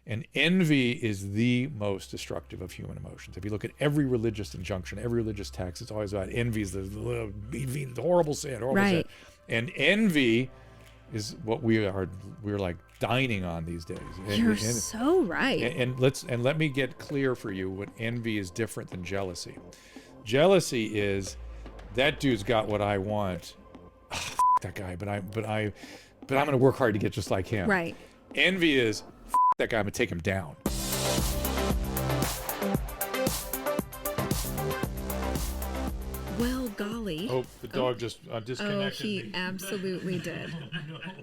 And envy is the most destructive of human emotions. If you look at every religious injunction, every religious text, it's always about envy is the horrible sin, horrible sin. Right. And envy is what we're like dining on these days. You're so right. And let me get clear for you what envy is different than jealousy. Jealousy is that dude's got what I want. That guy, but I'm going to work hard to get just like him. Right. Envy is that guy, I'm going to take him down. Well, golly. Oh, the dog just disconnected. Oh, he absolutely did.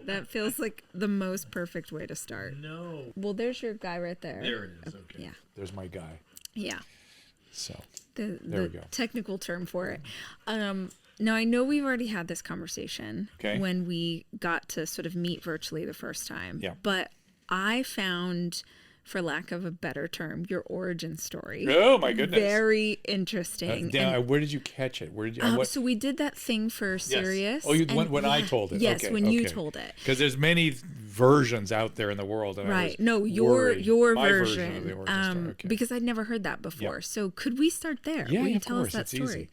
That feels like the most perfect way to start. No. Well, there's your guy right there. There it is. Okay. Yeah. There's my guy. Yeah. So There we go. Technical term for it. Now, I know we've already had this conversation when we got to sort of meet virtually the first time. Yeah. But I found, for lack of a better term, your origin story. Oh, my goodness. Very interesting. Where did you catch it? Where did you? So we did that thing for Sirius. Yes. Oh, when I told it. Yes, okay, when you told it. Because there's many versions out there in the world. And Right. No, your My version. of the origin story. Okay. Because I'd never heard that before. Yeah. So could we start there? Yeah, Will you of tell course. us that It's story? easy.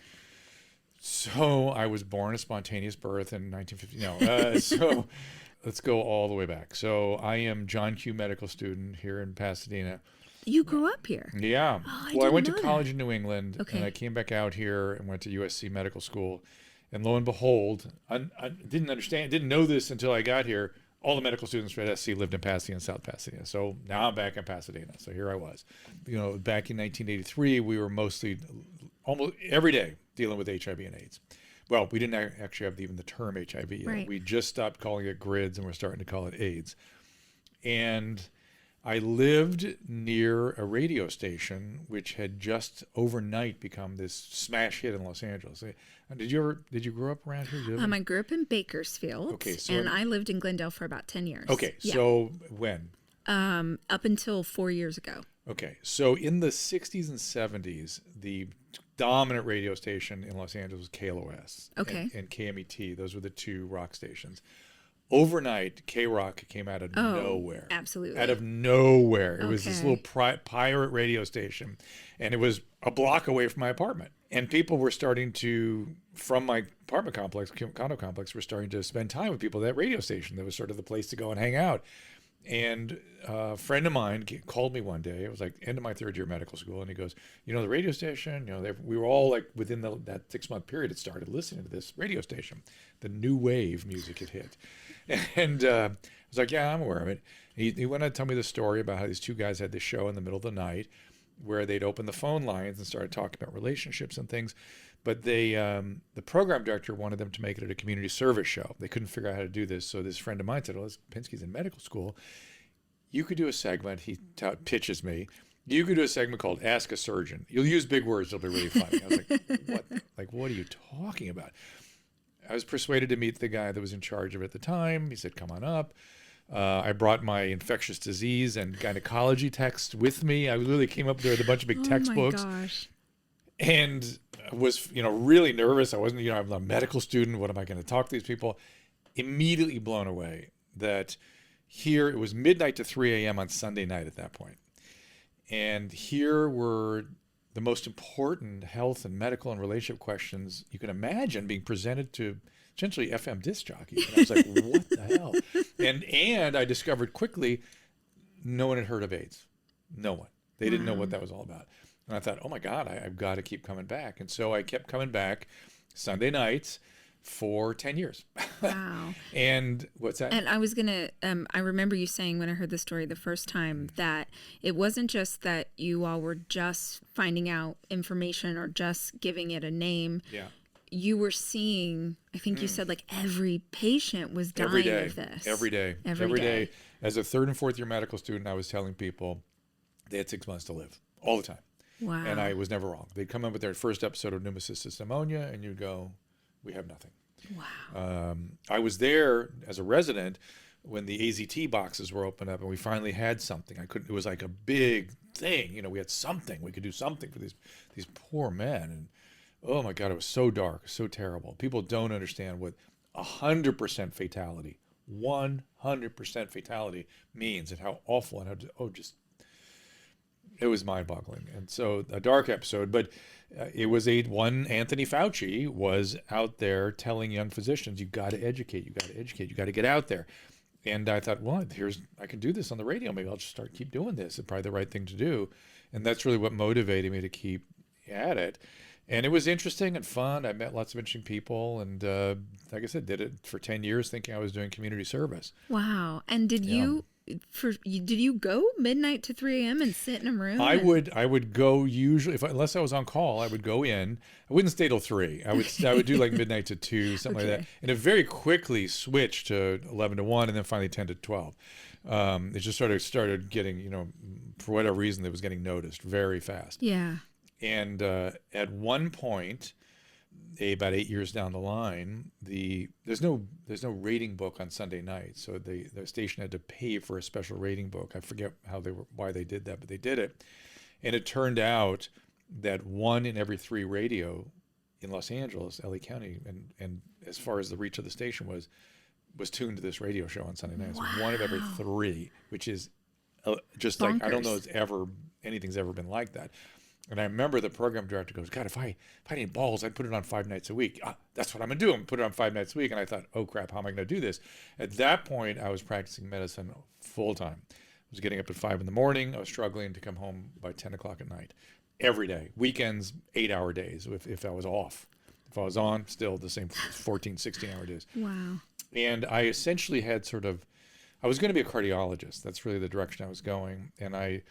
So I was born a spontaneous birth in 1950. No, so let's go all the way back. So I am John Q medical student here in Pasadena. You grew up here. Yeah. Oh, I went to didn't know college in New England, Okay. and I came back out here and went to USC medical school. And lo and behold, I didn't know this until I got here. All the medical students from SC lived in Pasadena, South Pasadena. So now I'm back in Pasadena. So here I was. Back in 1983, we were mostly, almost every day, dealing with HIV and AIDS. Well, we didn't actually have even the term HIV yet. Right. We just stopped calling it GRIDS, and we're starting to call it AIDS. And I lived near a radio station which had just overnight become this smash hit in Los Angeles. Did you grow up around here? I grew up in Bakersfield. Okay, so and I lived in Glendale for about 10 years. Okay, Yeah. so when? Up until 4 years ago. Okay, so in the 60s and 70s, the dominant radio station in Los Angeles was KLOS and KMET. Those were the two rock stations. Overnight, K-Rock came out of nowhere. Absolutely. Out of nowhere. It was this little pirate radio station, and it was a block away from my apartment. And people were starting to, from my apartment complex, condo complex, were starting to spend time with people at that radio station. That was sort of the place to go and hang out. And a friend of mine called me one day. It was like end of my third year of medical school, and he goes, the radio station. We were all like within that 6-month period had started listening to this radio station. The new wave music had hit, and I was like, yeah, I'm aware of it. He went on to tell me the story about how these two guys had this show in the middle of the night, where they'd open the phone lines and started talking about relationships and things. But the program director wanted them to make it a community service show. They couldn't figure out how to do this. So this friend of mine said, well, Pinsky's in medical school. You could do a segment, he pitches me. You could do a segment called Ask a Surgeon. You'll use big words. It'll be really funny. I was like, what? Like, what are you talking about? I was persuaded to meet the guy that was in charge of it at the time. He said, come on up. I brought my infectious disease and gynecology text with me. I literally came up there with a bunch of big textbooks. Oh my gosh. And was, really nervous. I wasn't, I'm a medical student. What am I going to talk to these people? Immediately blown away that here it was midnight to 3 a.m. on Sunday night at that point. And here were the most important health and medical and relationship questions you can imagine being presented to essentially FM disc jockeys. And I was like, what the hell? And I discovered quickly no one had heard of AIDS. No one. They didn't know what that was all about. And I thought, oh my God, I've got to keep coming back. And so I kept coming back Sunday nights for 10 years. Wow. And what's that? And I was going to, I remember you saying when I heard the story the first time that it wasn't just that you all were just finding out information or just giving it a name. Yeah. You were seeing, I think you said like every patient was dying of this. Every day. Every day. As a third and fourth year medical student, I was telling people they had 6 months to live all the time. Wow. And I was never wrong. They'd come in with their first episode of pneumocystis pneumonia, and you'd go, we have nothing. Wow. I was there as a resident when the AZT boxes were opened up, and we finally had something. It was like a big thing. We had something. We could do something for these poor men. And oh my God, it was so dark, so terrible. People don't understand what 100% fatality 100% fatality means and how awful and how, it was mind-boggling. And so a dark episode, but it was one Anthony Fauci was out there telling young physicians, you got to educate, you got to get out there. And I thought, well, I can do this on the radio. Maybe I'll just keep doing this. It's probably the right thing to do. And that's really what motivated me to keep at it. And it was interesting and fun. I met lots of interesting people. And like I said, did it for 10 years thinking I was doing community service. Wow. And did you go midnight to 3 a.m. and sit in a room? I would go usually, unless I was on call, I would go in. I wouldn't stay till 3. I would do like midnight to 2, something like that. And it very quickly switched to 11 to 1 and then finally 10 to 12. It just started getting, for whatever reason, it was getting noticed very fast. Yeah. And at one point, about 8 years down the line, there's no rating book on Sunday night, so the station had to pay for a special rating book. I forget why they did that, but they did it. And it turned out that 1 in every 3 radio in Los Angeles, LA County, and as far as the reach of the station was tuned to this radio show on Sunday nights. Wow. 1 of every 3, which is just bonkers. Like, I don't know if anything's ever been like that. And I remember the program director goes, God, if I had any balls, I'd put it on 5 nights a week. That's what I'm going to do. I'm going to put it on 5 nights a week. And I thought, oh, crap, how am I going to do this? At that point, I was practicing medicine full time. I was getting up at 5 in the morning. I was struggling to come home by 10 o'clock at night every day. Weekends, 8-hour days if I was off. If I was on, still the same 14, 16-hour days. Wow. And I essentially had I was going to be a cardiologist. That's really the direction I was going. And I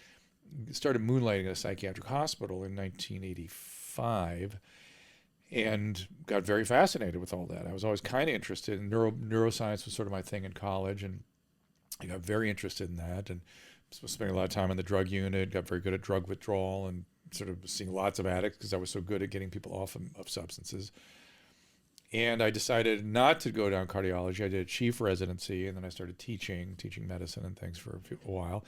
started moonlighting at a psychiatric hospital in 1985 and got very fascinated with all that. I was always kind of interested in neuroscience was sort of my thing in college, and I got very interested in that and was spending a lot of time in the drug unit, got very good at drug withdrawal and sort of seeing lots of addicts because I was so good at getting people off of substances. And I decided not to go down cardiology. I did a chief residency, and then I started teaching medicine and things for a while.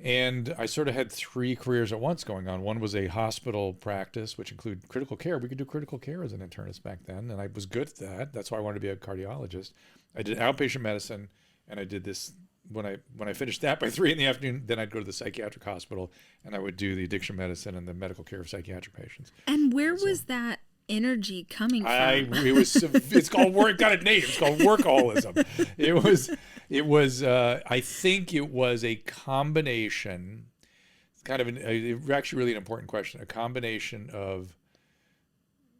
And I sort of had 3 careers at once going on. One was a hospital practice, which included critical care. We could do critical care as an internist back then, and I was good at that. That's why I wanted to be a cardiologist. I did outpatient medicine, and I did this when I finished that by 3 in the afternoon. Then I'd go to the psychiatric hospital, and I would do the addiction medicine and the medical care of psychiatric patients. And where was that energy coming from? It's called work. Got a name. It's called workaholism. It was. I think it was a combination. It's kind of actually really an important question. A combination of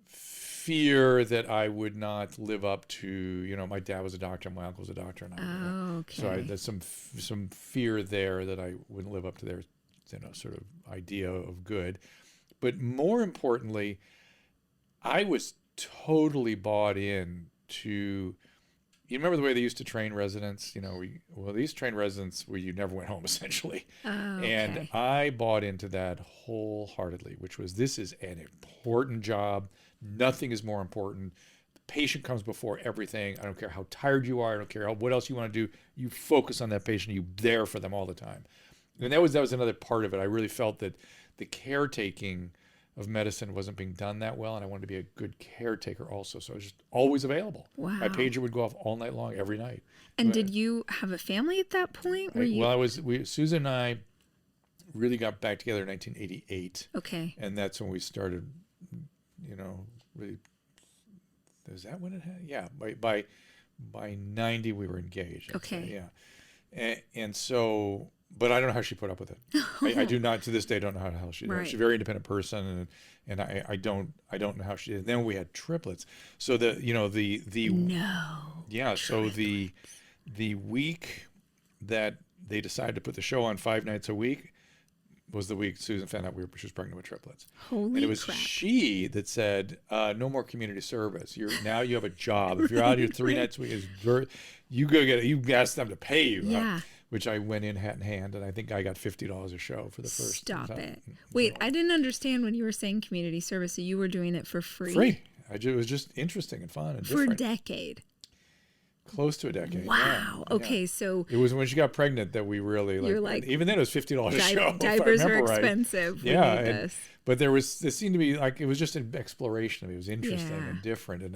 fear that I would not live up to. My dad was a doctor, my uncle was a doctor, and okay. So there's some fear there that I wouldn't live up to their sort of idea of good. But more importantly, I was totally bought in to, you remember the way they used to train residents? They used to train residents where you never went home, essentially. Oh, okay. And I bought into that wholeheartedly, which was, this is an important job. Nothing is more important. The patient comes before everything. I don't care how tired you are. I don't care what else you want to do. You focus on that patient. You're there for them all the time. And that was another part of it. I really felt that the caretaking of medicine wasn't being done that well, and I wanted to be a good caretaker also. So I was just always available. Wow. My pager would go off all night long, every night. And did you have a family at that point? Susan and I really got back together in 1988. Okay. And that's when we started, really, is that when it had? Yeah, by 90 we were engaged. Okay. Yeah. And so, but I don't know how she put up with it. I do not, to this day, don't know how she did. Right. She's a very independent person, and I don't know how she did. And then we had triplets. So No. Yeah. So the week that they decided to put the show on 5 nights a week was the week Susan found out she was pregnant with triplets. Holy and it was crap. she that said, no more community service. Now you have a job. If you're out here 3 nights a week, you go get it. You ask them to pay you. Yeah. Which I went in hat in hand, and I think I got $50 a show for the first. Stop time. it. Wait, I didn't understand when you were saying community service. So you were doing it for free? Free. It was just interesting and fun and different. For a decade. Close to a decade. Wow. Yeah. Okay, so it was when she got pregnant that we really even then it was $50 a show. Diapers if I are remember right. expensive. Yeah. But there seemed to be it was just an exploration of it. It was interesting and different. And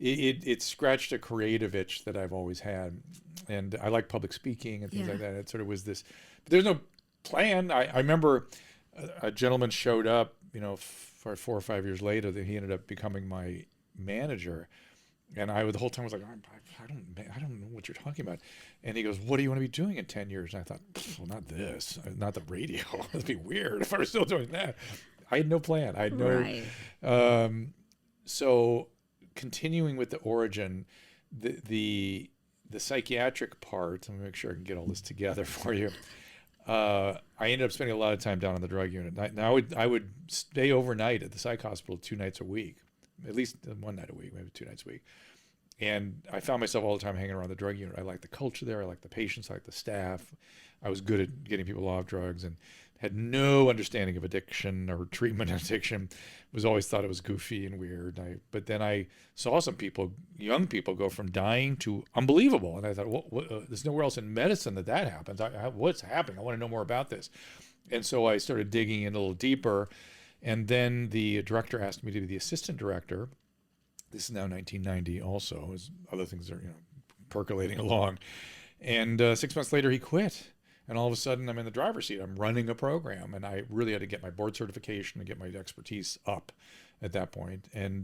it scratched a creative itch that I've always had. And I like public speaking and things like that. It sort of was this, but there's no plan. I remember a gentleman showed up, for 4 or 5 years later, that he ended up becoming my manager. And the whole time was like, I don't know what you're talking about. And he goes, what do you want to be doing in 10 years? And I thought, well, not this, not the radio. That'd be weird if I was still doing that. I had no plan. I had no, Right. So continuing with the origin, the psychiatric part, let me make sure I can get all this together for you. I ended up spending a lot of time down on the drug unit. Now I would stay overnight at the psych hospital 2 nights a week, at least 1 night a week, maybe 2 nights a week. And I found myself all the time hanging around the drug unit. I liked the culture there. I liked the patients. I liked the staff. I was good at getting people off drugs and had no understanding of addiction or treatment of addiction. Was always thought it was goofy and weird. But then I saw some people, young people, go from dying to unbelievable. And I thought, there's nowhere else in medicine that happens. What's happening? I want to know more about this. And so I started digging in a little deeper. And then the director asked me to be the assistant director. This is now 1990 also, as other things are, percolating along. And 6 months later, he quit. And all of a sudden, I'm in the driver's seat. I'm running a program. And I really had to get my board certification and get my expertise up at that point. And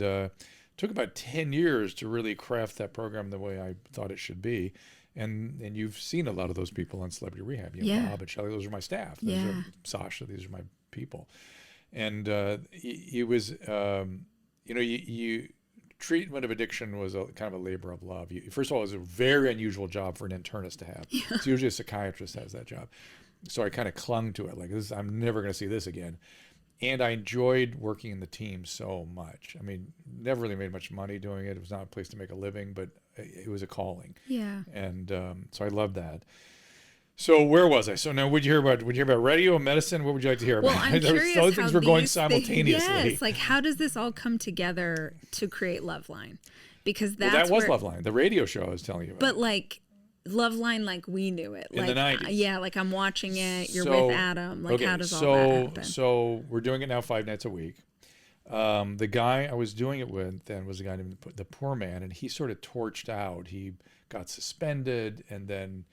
took about 10 years to really craft that program the way I thought it should be. And you've seen a lot of those people on Celebrity Rehab. Bob and Shelley, those are my staff. Those are Sasha, these are my people. And it was, treatment of addiction was kind of a labor of love. First of all, it was a very unusual job for an internist to have. Yeah. It's usually a psychiatrist has that job. So I kind of clung to it. Like, I'm never going to see this again. And I enjoyed working in the team so much. I mean, never really made much money doing it. It was not a place to make a living, but it was a calling. Yeah. And so I loved that. So where was I? So now, would you hear about radio, medicine? What would you like to hear about? Well, I'm curious those things were going simultaneously. Yes, like how does this all come together to create Loveline? Because that was Loveline, the radio show I was telling you about. But like Loveline, like we knew it, in like, the 90s. Yeah, like I'm watching it. You're with Adam. Like, how does all that happen? So we're doing it now 5 nights a week. The guy I was doing it with then was a guy named the Poor Man, and he sort of torched out. He got suspended, and then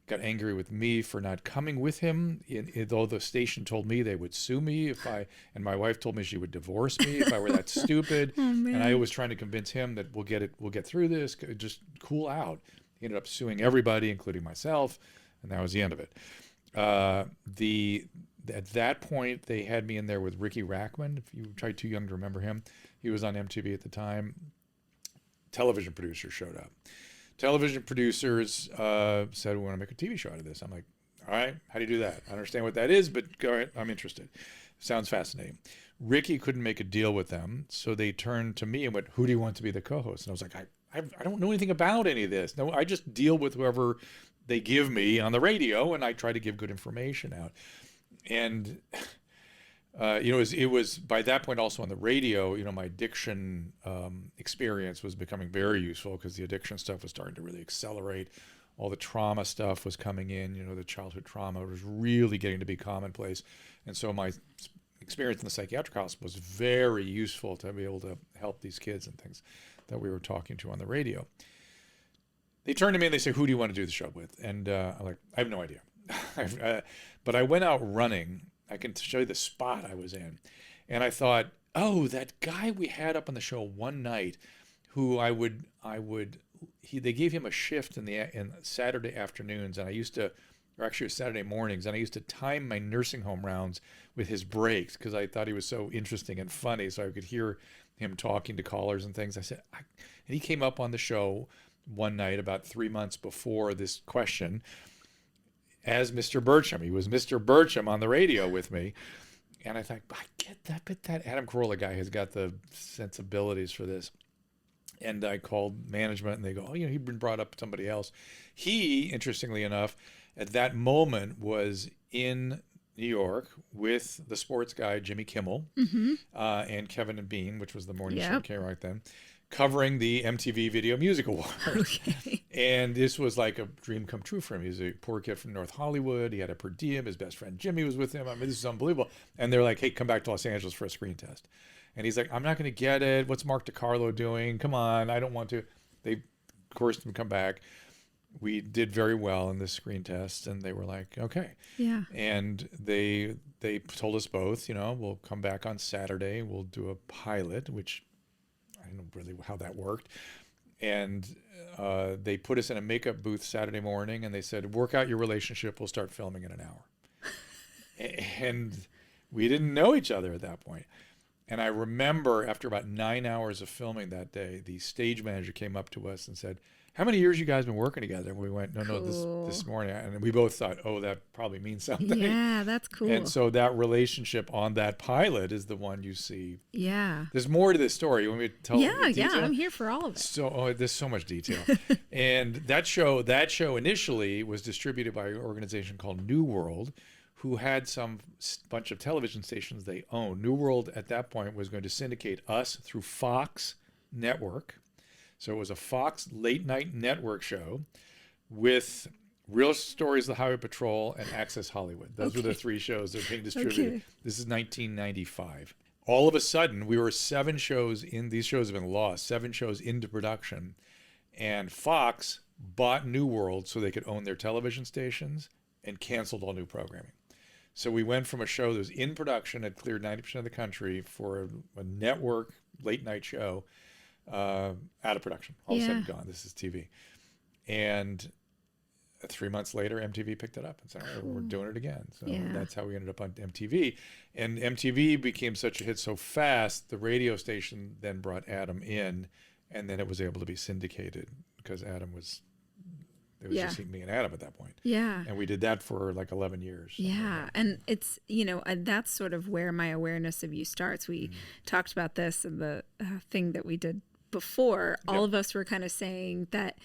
got angry with me for not coming with him, though the station told me they would sue me and my wife told me she would divorce me if I were that stupid. Oh, man. And I was trying to convince him that we'll get through this, just cool out. He ended up suing everybody, including myself, and that was the end of it. At that point, they had me in there with Ricky Rackman. If you try too young to remember him, he was on MTV at the time. Television producers showed up. Television producers said, we want to make a TV show out of this. I'm like, all right, how do you do that? I understand what that is, but go ahead, I'm interested. Sounds fascinating. Ricky couldn't make a deal with them, so they turned to me and went, who do you want to be the co-host? And I was like, I don't know anything about any of this. No, I just deal with whoever they give me on the radio, and I try to give good information out. And it was by that point also on the radio, my addiction experience was becoming very useful because the addiction stuff was starting to really accelerate. All the trauma stuff was coming in, the childhood trauma was really getting to be commonplace. And so my experience in the psychiatric hospital was very useful to be able to help these kids and things that we were talking to on the radio. They turned to me and they said, who do you want to do the show with? And I'm like, I have no idea. But I went out running. I can show you the spot I was in. And I thought, oh, that guy we had up on the show one night who they gave him a shift in Saturday afternoons. And or actually it was Saturday mornings. And I used to time my nursing home rounds with his breaks because I thought he was so interesting and funny. So I could hear him talking to callers and things. I said, and he came up on the show one night about 3 months before this question as Mr. Burcham. He was Mr. Burcham on the radio with me. And I thought, I get that, but that Adam Carolla guy has got the sensibilities for this. And I called management and they go, he'd been brought up with somebody else. He, interestingly enough, at that moment was in New York with the sports guy, Jimmy Kimmel, and Kevin and Bean, which was the morning show came right then, covering the MTV Video Music Awards. Okay. And this was like a dream come true for him. He was a poor kid from North Hollywood. He had a per diem. His best friend Jimmy was with him. I mean, this is unbelievable. And they're like, hey, come back to Los Angeles for a screen test. And he's like, I'm not going to get it. What's Mark DiCarlo doing? Come on. I don't want to. They, of course, didn't come back. We did very well in this screen test, and they were like, okay. Yeah. And they told us both, we'll come back on Saturday. We'll do a pilot, which I don't know really how that worked. And they put us in a makeup booth Saturday morning, and they said, work out your relationship. We'll start filming in an hour. And we didn't know each other at that point. And I remember after about 9 hours of filming that day, the stage manager came up to us and said, how many years you guys been working together? And we went, no, this morning. And we both thought, oh, that probably means something. Yeah, that's cool. And so that relationship on that pilot is the one you see. Yeah. There's more to this story. You want me to tell? Yeah, I'm here for all of it. So there's so much detail. And that show initially was distributed by an organization called New World, who had some bunch of television stations they owned. New World at that point was going to syndicate us through Fox Network. So it was a Fox late night network show with Real Stories of the Highway Patrol and Access Hollywood. Those were the three shows that were being distributed. Okay. This is 1995. All of a sudden, we were 7 shows in, these shows have been lost, 7 shows into production. And Fox bought New World so they could own their television stations and canceled all new programming. So we went from a show that was in production, had cleared 90% of the country for a network late night show, out of production. All of a sudden gone. This is TV. And 3 months later, MTV picked it up and said, all right, we're doing it again. So that's how we ended up on MTV. And MTV became such a hit so fast, the radio station then brought Adam in, and then it was able to be syndicated because Adam was... It was just me and Adam at that point. Yeah. And we did that for like 11 years. Yeah. And it's, that's sort of where my awareness of you starts. We talked about this in the thing that we did before. All of us were kind of saying that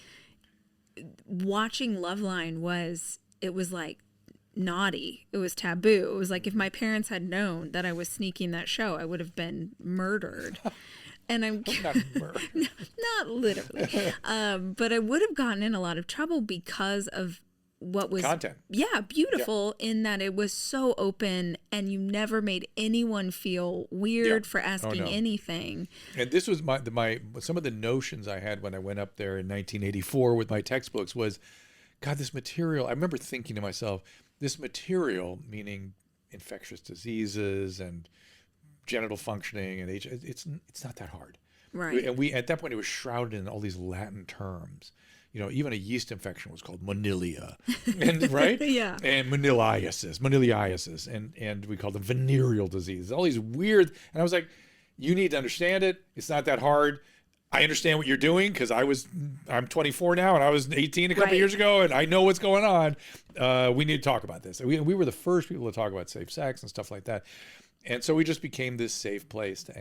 watching Loveline was like naughty. It was taboo. It was like if my parents had known that I was sneaking that show, I would have been murdered. And I'm not literally, but I would have gotten in a lot of trouble because of what was content. Yeah, beautiful in that it was so open, and you never made anyone feel weird for asking anything. And this was my some of the notions I had when I went up there in 1984 with my textbooks was, God, this material. I remember thinking to myself, this material, meaning infectious diseases and genital functioning and age, it's not that hard, right? And we at that point it was shrouded in all these Latin terms. Even a yeast infection was called monilia, and right, and moniliasis, and we called them venereal disease. All these weird, and I was like, you need to understand it. It's not that hard. I understand what you're doing because I'm 24 now and I was 18 a couple years ago, and I know what's going on. We need to talk about this. We were the first people to talk about safe sex and stuff like that. And so we just became this safe place to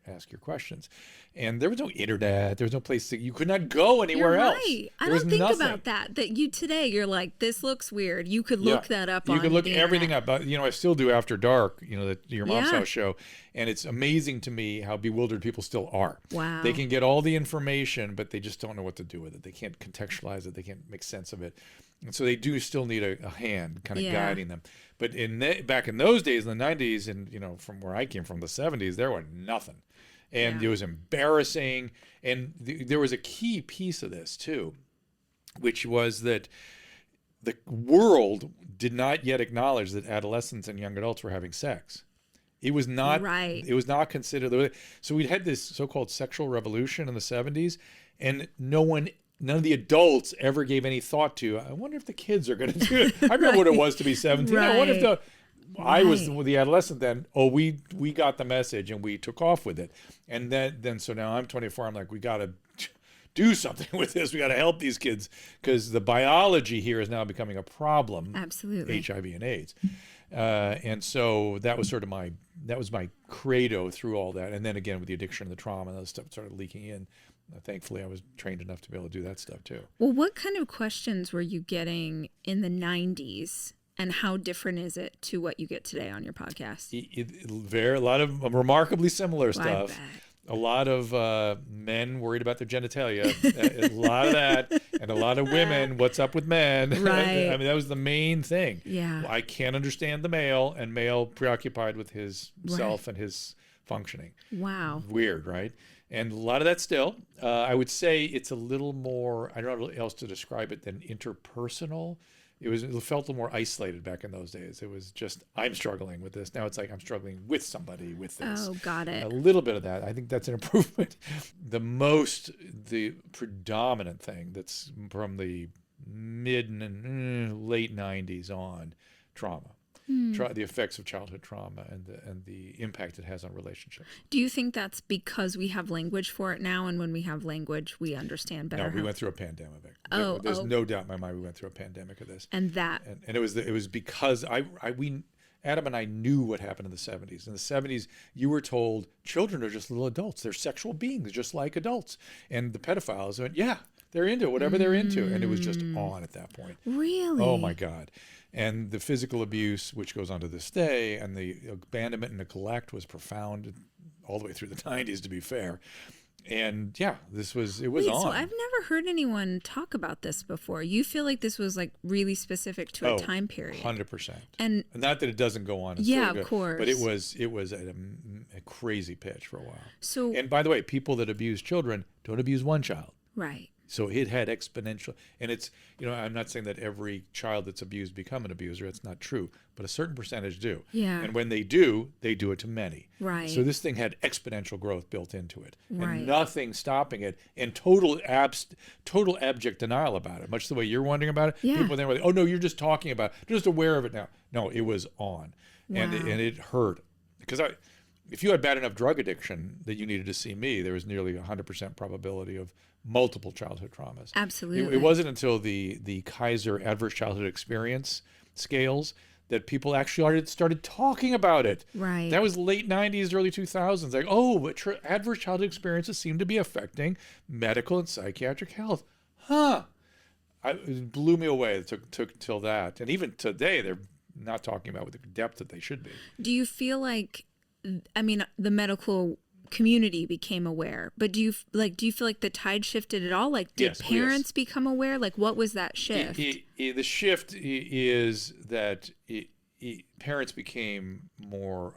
ask your questions. And there was no internet. There was no place you could not go anywhere else. Right. I don't think about that. That you're like, this looks weird. You could look that up on the internet. You could look everything up. I still do After Dark, your Mom's House show. And it's amazing to me how bewildered people still are. Wow. They can get all the information, but they just don't know what to do with it. They can't contextualize it. They can't make sense of it. And so they do still need a hand kind of guiding them. But back in those days, in the 90s, and from where I came from, the 70s, there was nothing. And it was embarrassing. And there was a key piece of this, too, which was that the world did not yet acknowledge that adolescents and young adults were having sex. It was not It was not considered. So we'd had this so-called sexual revolution in the 70s, and none of the adults ever gave any thought to, I wonder if the kids are going to do it. I remember what it was to be 17. I wonder if I was the adolescent then. Oh, we got the message and we took off with it. And then so now I'm 24. I'm like, we got to do something with this. We got to help these kids because the biology here is now becoming a problem. Absolutely. HIV and AIDS. And so that was sort of my credo through all that. And then again, with the addiction and the trauma and that stuff started leaking in. Thankfully, I was trained enough to be able to do that stuff too. Well, what kind of questions were you getting in the 90s, and how different is it to what you get today on your podcast? A lot of remarkably similar stuff. A lot of men worried about their genitalia, a lot of that, and a lot of women, what's up with men? Right. I mean, that was the main thing. Yeah. I can't understand the male, and male preoccupied with his self and his functioning. Wow. Weird, right? And a lot of that still, I would say it's a little more, I don't know how else to describe it than interpersonal. It felt a little more isolated back in those days. It was just, I'm struggling with this. Now it's like I'm struggling with somebody with this. Oh, got it. A little bit of that. I think that's an improvement. The predominant thing that's from the mid and late 90s on, trauma. The effects of childhood trauma and the impact it has on relationships. Do you think that's because we have language for it now, and when we have language, we understand better? No, we went through a pandemic. There's no doubt in my mind we went through a pandemic of this. And it was because Adam and I knew what happened in the 70s. In the 70s, you were told children are just little adults. They're sexual beings just like adults. And the pedophiles went, yeah, they're into whatever they're into. And it was just on at that point. Really? Oh, my God. And the physical abuse, which goes on to this day, and the abandonment and neglect was profound all the way through the 90s, to be fair. And yeah, it was on. So I've never heard anyone talk about this before. You feel like this was like really specific to a time period. 100%. And not that it doesn't go on. Of course. But it was at a crazy pitch for a while. So, and by the way, people that abuse children don't abuse one child. Right. So it had exponential, and it's, I'm not saying that every child that's abused become an abuser. It's not true, but a certain percentage do. Yeah. And when they do it to many. Right. So this thing had exponential growth built into it, right. and nothing stopping it, and total abject denial about it. Much the way you're wondering about it. Yeah. People then were like, oh no, you're just talking about it, just aware of it now. No, it was on, wow. and it hurt because if you had bad enough drug addiction that you needed to see me, there was nearly 100% probability of multiple childhood traumas. Absolutely. It wasn't until the Kaiser Adverse Childhood Experience scales that people actually started talking about it. Right. That was late 90s, early 2000s. Like, but adverse childhood experiences seem to be affecting medical and psychiatric health. Huh. It blew me away. It took till that. And even today, they're not talking about with the depth that they should be. Do you feel like, the medical community became aware, but do you feel like the tide shifted at all? Like, did parents become aware? Like, what was that shift? The shift is that parents became more,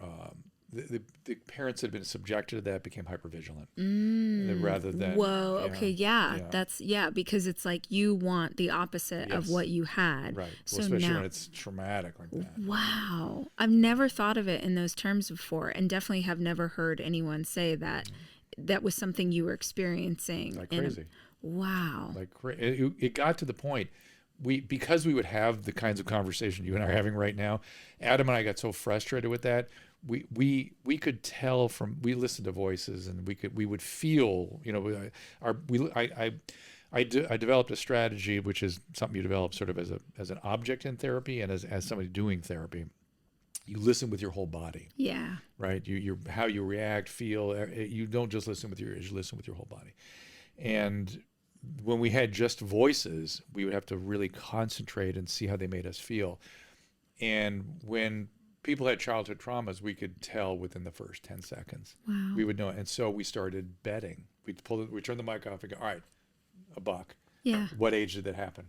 the parents that had been subjected to that became hypervigilant rather than. Whoa. Okay. Yeah. That's because it's like you want the opposite of what you had. Right. So especially now, when it's traumatic like that. Wow. I've never thought of it in those terms before, and definitely have never heard anyone say that that was something you were experiencing. Like crazy. Wow. Like it got to the point. Because we would have the kinds of conversation you and I are having right now, Adam and I got so frustrated with that. We could tell we listened to voices, and we would feel, I developed a strategy, which is something you develop sort of as an object in therapy, and as somebody doing therapy. You listen with your whole body. Yeah. Right. You how you react, feel. You don't just listen with your ears. You listen with your whole body. And when we had just voices, we would have to really concentrate and see how they made us feel. And when people had childhood traumas, we could tell within the first 10 seconds. Wow. We would know. And so we started betting. We turn the mic off and go, all right, $1. Yeah. What age did that happen?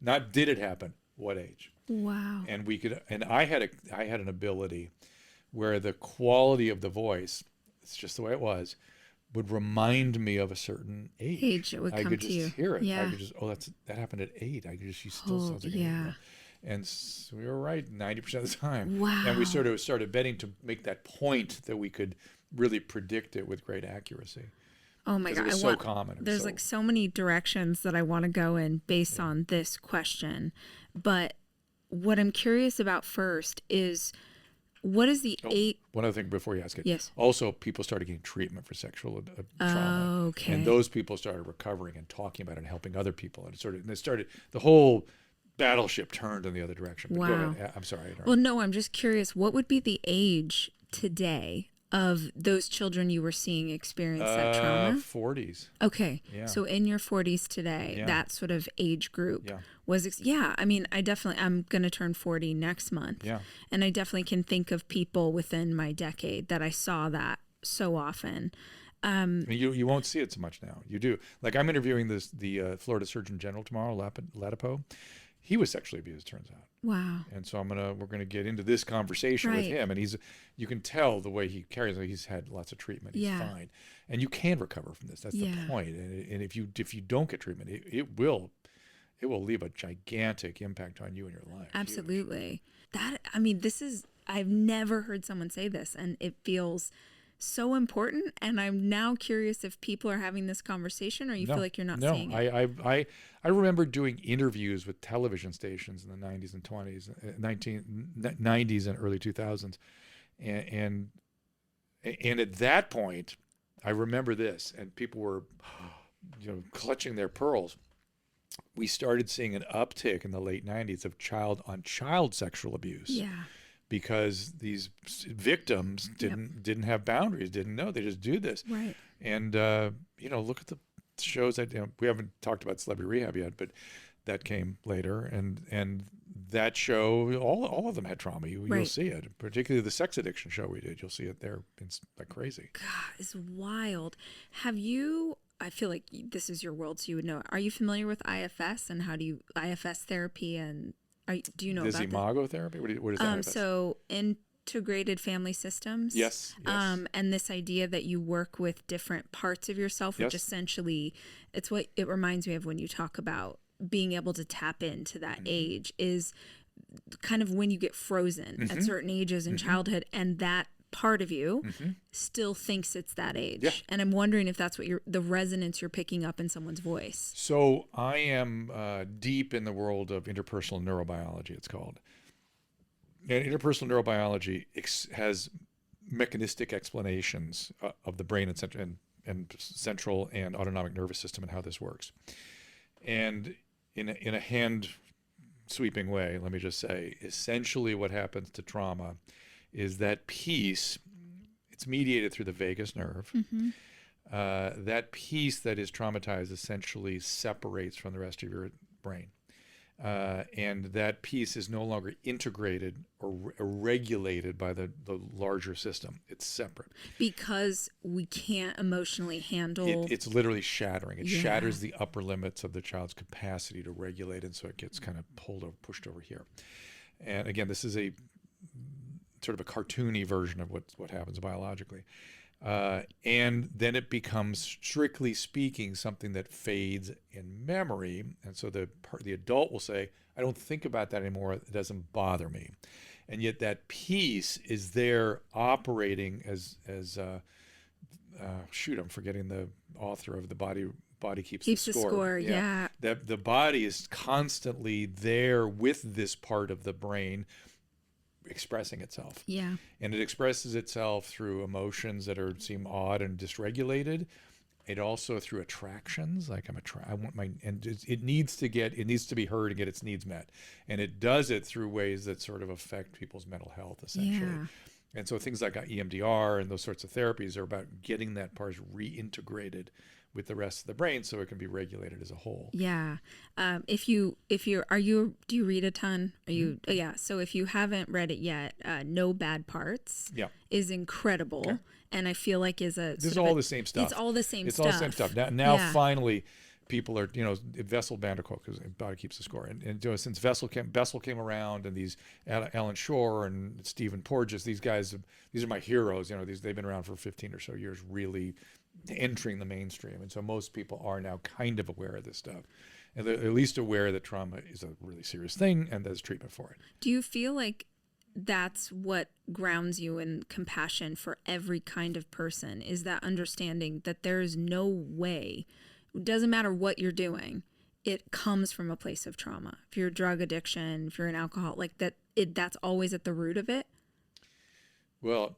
Not did it happen, what age? Wow. And I had an ability where the quality of the voice, it's just the way it was, would remind me of a certain age. It would come I could to just you. hear it. Yeah. I could just, that happened at 8. She still sounds like an 8-year-old. And so we were right 90% of the time. Wow. And we sort of started betting to make that point that we could really predict it with great accuracy. Oh my God. It was so common. There's like so many directions that I want to go in based on this question. But what I'm curious about first is, what is the one other thing before you ask it. Yes. Also, people started getting treatment for sexual trauma. Okay. And those people started recovering and talking about it and helping other people. And it started the whole battleship turned in the other direction. But wow. Go ahead. I'm sorry. Well, no, I'm just curious. What would be the age today of those children you were seeing experience that trauma? 40s. Okay. Yeah. So in your 40s today, that sort of age group was, I'm going to turn 40 next month. Yeah. And I definitely can think of people within my decade that I saw that so often. You won't see it so much now. You do. Like, I'm interviewing the Florida Surgeon General tomorrow, Latipo. he was sexually abused, turns out. Wow. And so we're gonna get into this conversation with him, and you can tell the way he carries it. He's had lots of treatment. He's fine, and you can recover from this. That's the point. And if you don't get treatment, it will leave a gigantic impact on you and your life. Absolutely. I've never heard someone say this, and it feels so important. And I'm now curious if people are having this conversation, or you feel like you're not seeing it. I remember doing interviews with television stations in the 90s and 20s, 90s and early 2000s. And at that point, I remember this, and people were, clutching their pearls. We started seeing an uptick in the late 90s of child-on-child sexual abuse. Yeah. Because these victims didn't have boundaries, didn't know. They just do this. Right. And, look at the shows that, we haven't talked about Celebrity Rehab yet, but that came later. And that show, all of them had trauma. You'll see it, particularly the sex addiction show we did. You'll see it there. It's like crazy. God, it's wild. I feel like this is your world, so you would know. Are you familiar with IFS and IFS therapy, and do you know about that? Imago therapy? What is IFS? So integrated family systems. Yes. And this idea that you work with different parts of yourself, which essentially, it's what it reminds me of when you talk about being able to tap into that age, is kind of when you get frozen at certain ages in childhood, and that part of you still thinks it's that age. Yeah. And I'm wondering if that's what the resonance you're picking up in someone's voice. So I am deep in the world of interpersonal neurobiology, it's called. And interpersonal neurobiology has mechanistic explanations of the brain and central and autonomic nervous system and how this works. And in a hand sweeping way, let me just say, essentially what happens to trauma is that piece, it's mediated through the vagus nerve. That piece that is traumatized essentially separates from the rest of your brain. And that piece is no longer integrated or regulated by the larger system. It's separate. Because we can't emotionally handle... It's literally shattering. It shatters the upper limits of the child's capacity to regulate, and so it gets kind of pushed over here. And again, this is a sort of a cartoony version of what happens biologically. And then it becomes, strictly speaking, something that fades in memory. And so the adult will say, I don't think about that anymore. It doesn't bother me. And yet that piece is there operating as I'm forgetting the author of The Body Keeps the Score. Yeah. The body is constantly there with this part of the brain expressing itself. Yeah. And it expresses itself through emotions that seem odd and dysregulated. It also through attractions, like I want my, and it needs to be heard and get its needs met. And it does it through ways that sort of affect people's mental health, essentially. Yeah. And so things like EMDR and those sorts of therapies are about getting that part reintegrated with the rest of the brain so it can be regulated as a whole. Yeah. Do you read a ton? So if you haven't read it yet, No Bad Parts is incredible. Okay. And I feel like this is all the same stuff. It's all the same stuff. It's all the same stuff. Now finally people are, Vessel Vanderkolk, because Body Keeps the Score. And since Bessel came around, and these Alan Shore and Stephen Porges, these guys, these are my heroes. They've been around for 15 or so years, really entering the mainstream. And so most people are now kind of aware of this stuff, and they're at least aware that trauma is a really serious thing and there's treatment for it. Do you feel like that's what grounds you in compassion for every kind of person, is that understanding that there is no way, it doesn't matter what you're doing, it comes from a place of trauma? If you're a drug addiction, if you're an alcoholic, like that, that's always at the root of it? Well,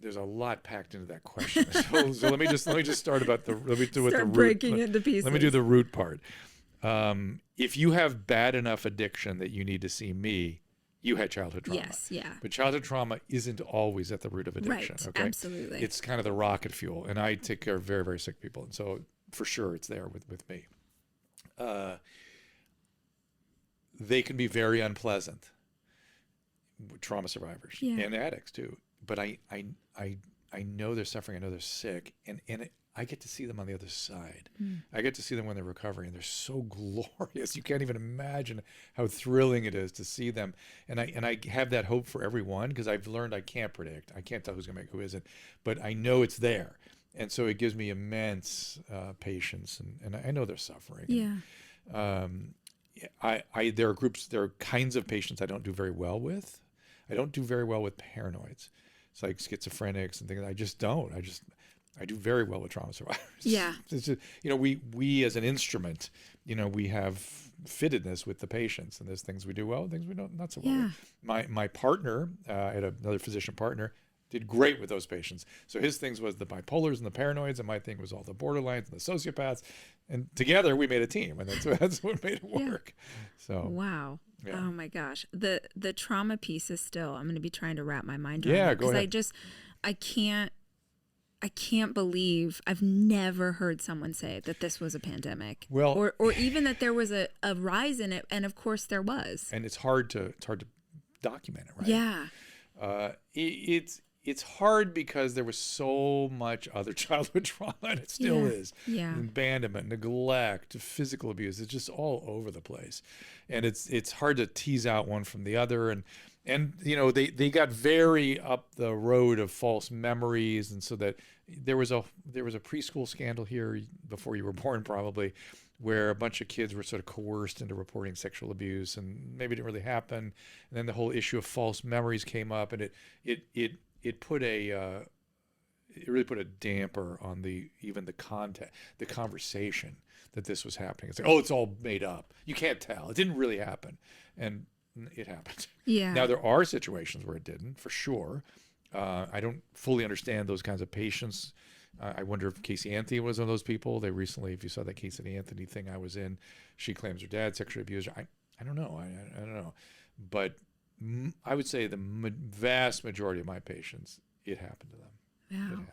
there's a lot packed into that question. So let me just start about the root. Breaking into pieces. Let me do the root part. If you have bad enough addiction that you need to see me, you had childhood trauma. Yes, yeah. But childhood trauma isn't always at the root of addiction. Right, okay? Absolutely. It's kind of the rocket fuel, and I take care of very, very sick people, and so for sure it's there with me. They can be very unpleasant, trauma survivors and addicts too. But I know they're suffering. I know they're sick, and I get to see them on the other side. I get to see them when they're recovering, and they're so glorious. You can't even imagine how thrilling it is to see them. And I have that hope for everyone, because I've learned I can't predict. I can't tell who's going to make who isn't, but I know it's there. And so it gives me immense patience, and I know they're suffering. Yeah. There are kinds of patients I don't do very well with. I don't do very well with paranoids. It's like schizophrenics and things. I just don't. I do very well with trauma survivors. Yeah. It's just, we as an instrument, we have fittedness with the patients, and there's things we do well, things we don't, not so well with. My partner, I had another physician partner, did great with those patients. So his things was the bipolars and the paranoids, and my thing was all the borderlines and the sociopaths. And together we made a team, and that's what made it work. So wow. Yeah. Oh my gosh. The trauma piece is still, I'm going to be trying to wrap my mind around it, go ahead. because I can't believe I've never heard someone say that this was a pandemic. Well, or even that there was a rise in it, and of course there was. And it's hard to document it, right? Yeah. It's hard because there was so much other childhood trauma, and it still is. Yeah. Abandonment, neglect, physical abuse. It's just all over the place. And it's hard to tease out one from the other. And they got very up the road of false memories. And so that there was a preschool scandal here before you were born, probably, where a bunch of kids were sort of coerced into reporting sexual abuse, and maybe it didn't really happen. And then the whole issue of false memories came up, and it really put a damper on the conversation that this was happening. It's like, oh, it's all made up. You can't tell. It didn't really happen, and it happened. Yeah. Now there are situations where it didn't, for sure. I don't fully understand those kinds of patients. I wonder if Casey Anthony was one of those people. They recently, if you saw that Casey Anthony thing I was in, she claims her dad sexually abused her. I don't know. I don't know, but I would say the vast majority of my patients, it happened to them. Wow. It happened.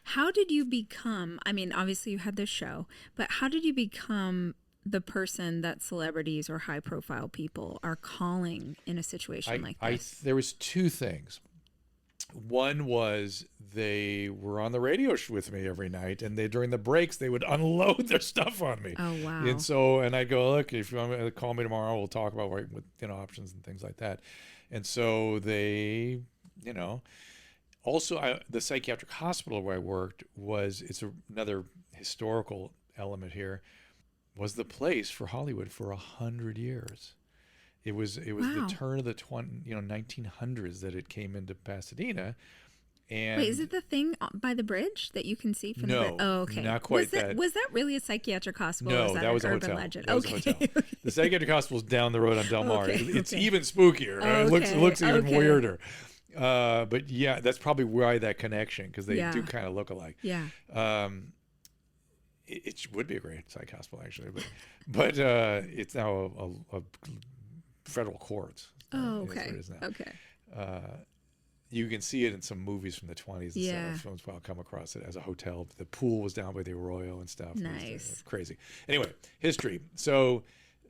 How did you become, I mean, obviously you had this show, but how did you become the person that celebrities or high profile people are calling in a situation like this? There was two things. One was they were on the radio with me every night, and during the breaks they would unload their stuff on me. Oh wow! And I'd go, look, if you want to call me tomorrow, we'll talk about options and things like that. And so they, also the psychiatric hospital where I worked it's another historical element here, was the place for Hollywood for 100 years. It was wow. The turn of the 1900s that it came into Pasadena. And wait, is it the thing by the bridge that you can see from no, the bridge? Oh, okay. Not quite that. Was that really a psychiatric hospital? No, or was that was an a urban hotel. legend? That was a hotel. The psychiatric hospital's down the road on Del Mar. Okay, it's even spookier. It looks even weirder. But yeah, that's probably why that connection, because they do kind of look alike. Yeah. It would be a great psych hospital, actually, but it's now a federal courts. Oh, okay. It is now. Okay. You can see it in some movies from the 20s and stuff. I'll come across it as a hotel. The pool was down by the Arroyo and stuff. Nice. It was crazy. Anyway, history. So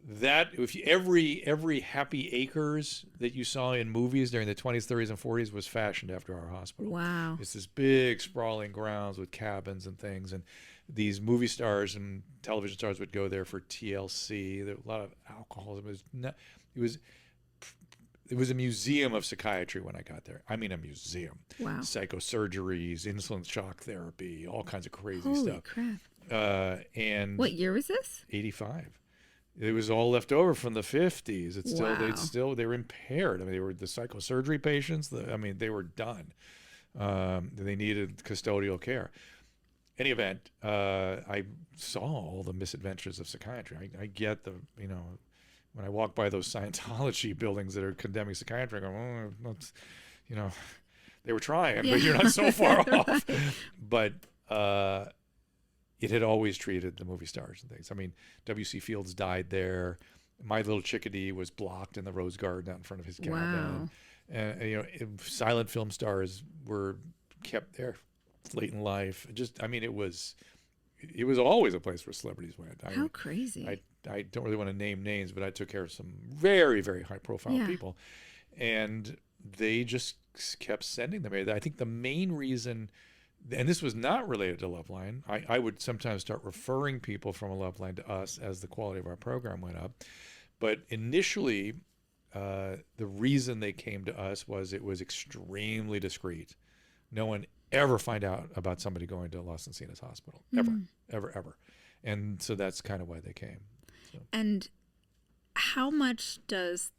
that every Happy Acres that you saw in movies during the 20s, 30s, and 40s was fashioned after our hospital. Wow. It's this big sprawling grounds with cabins and things, and these movie stars and television stars would go there for TLC. There was a lot of alcoholism. It was a museum of psychiatry when I got there. I mean, a museum. Wow. Psychosurgeries, insulin shock therapy, all kinds of crazy Holy stuff. Crap. And what year was this? 85. It was all left over from the 50s. It's wow. They were impaired. I mean, they were the psychosurgery patients. They were done. They needed custodial care. Any event, I saw all the misadventures of psychiatry. I get when I walk by those Scientology buildings that are condemning psychiatry, I go, they were trying, but you're not so far off. But it had always treated the movie stars and things. I mean, W.C. Fields died there. My Little Chickadee was blocked in the Rose Garden out in front of his cabin. Wow. And silent film stars were kept there late in life. It was always a place where celebrities went. How crazy. I don't really want to name names, but I took care of some very, very high profile people, and they just kept sending them. I think the main reason and this was not related to Loveline. I would sometimes start referring people from a Loveline to us as the quality of our program went up. But initially, the reason they came to us was it was extremely discreet. No one ever find out about somebody going to Los Encinas Hospital, ever. And so that's kind of why they came. So. And how much does,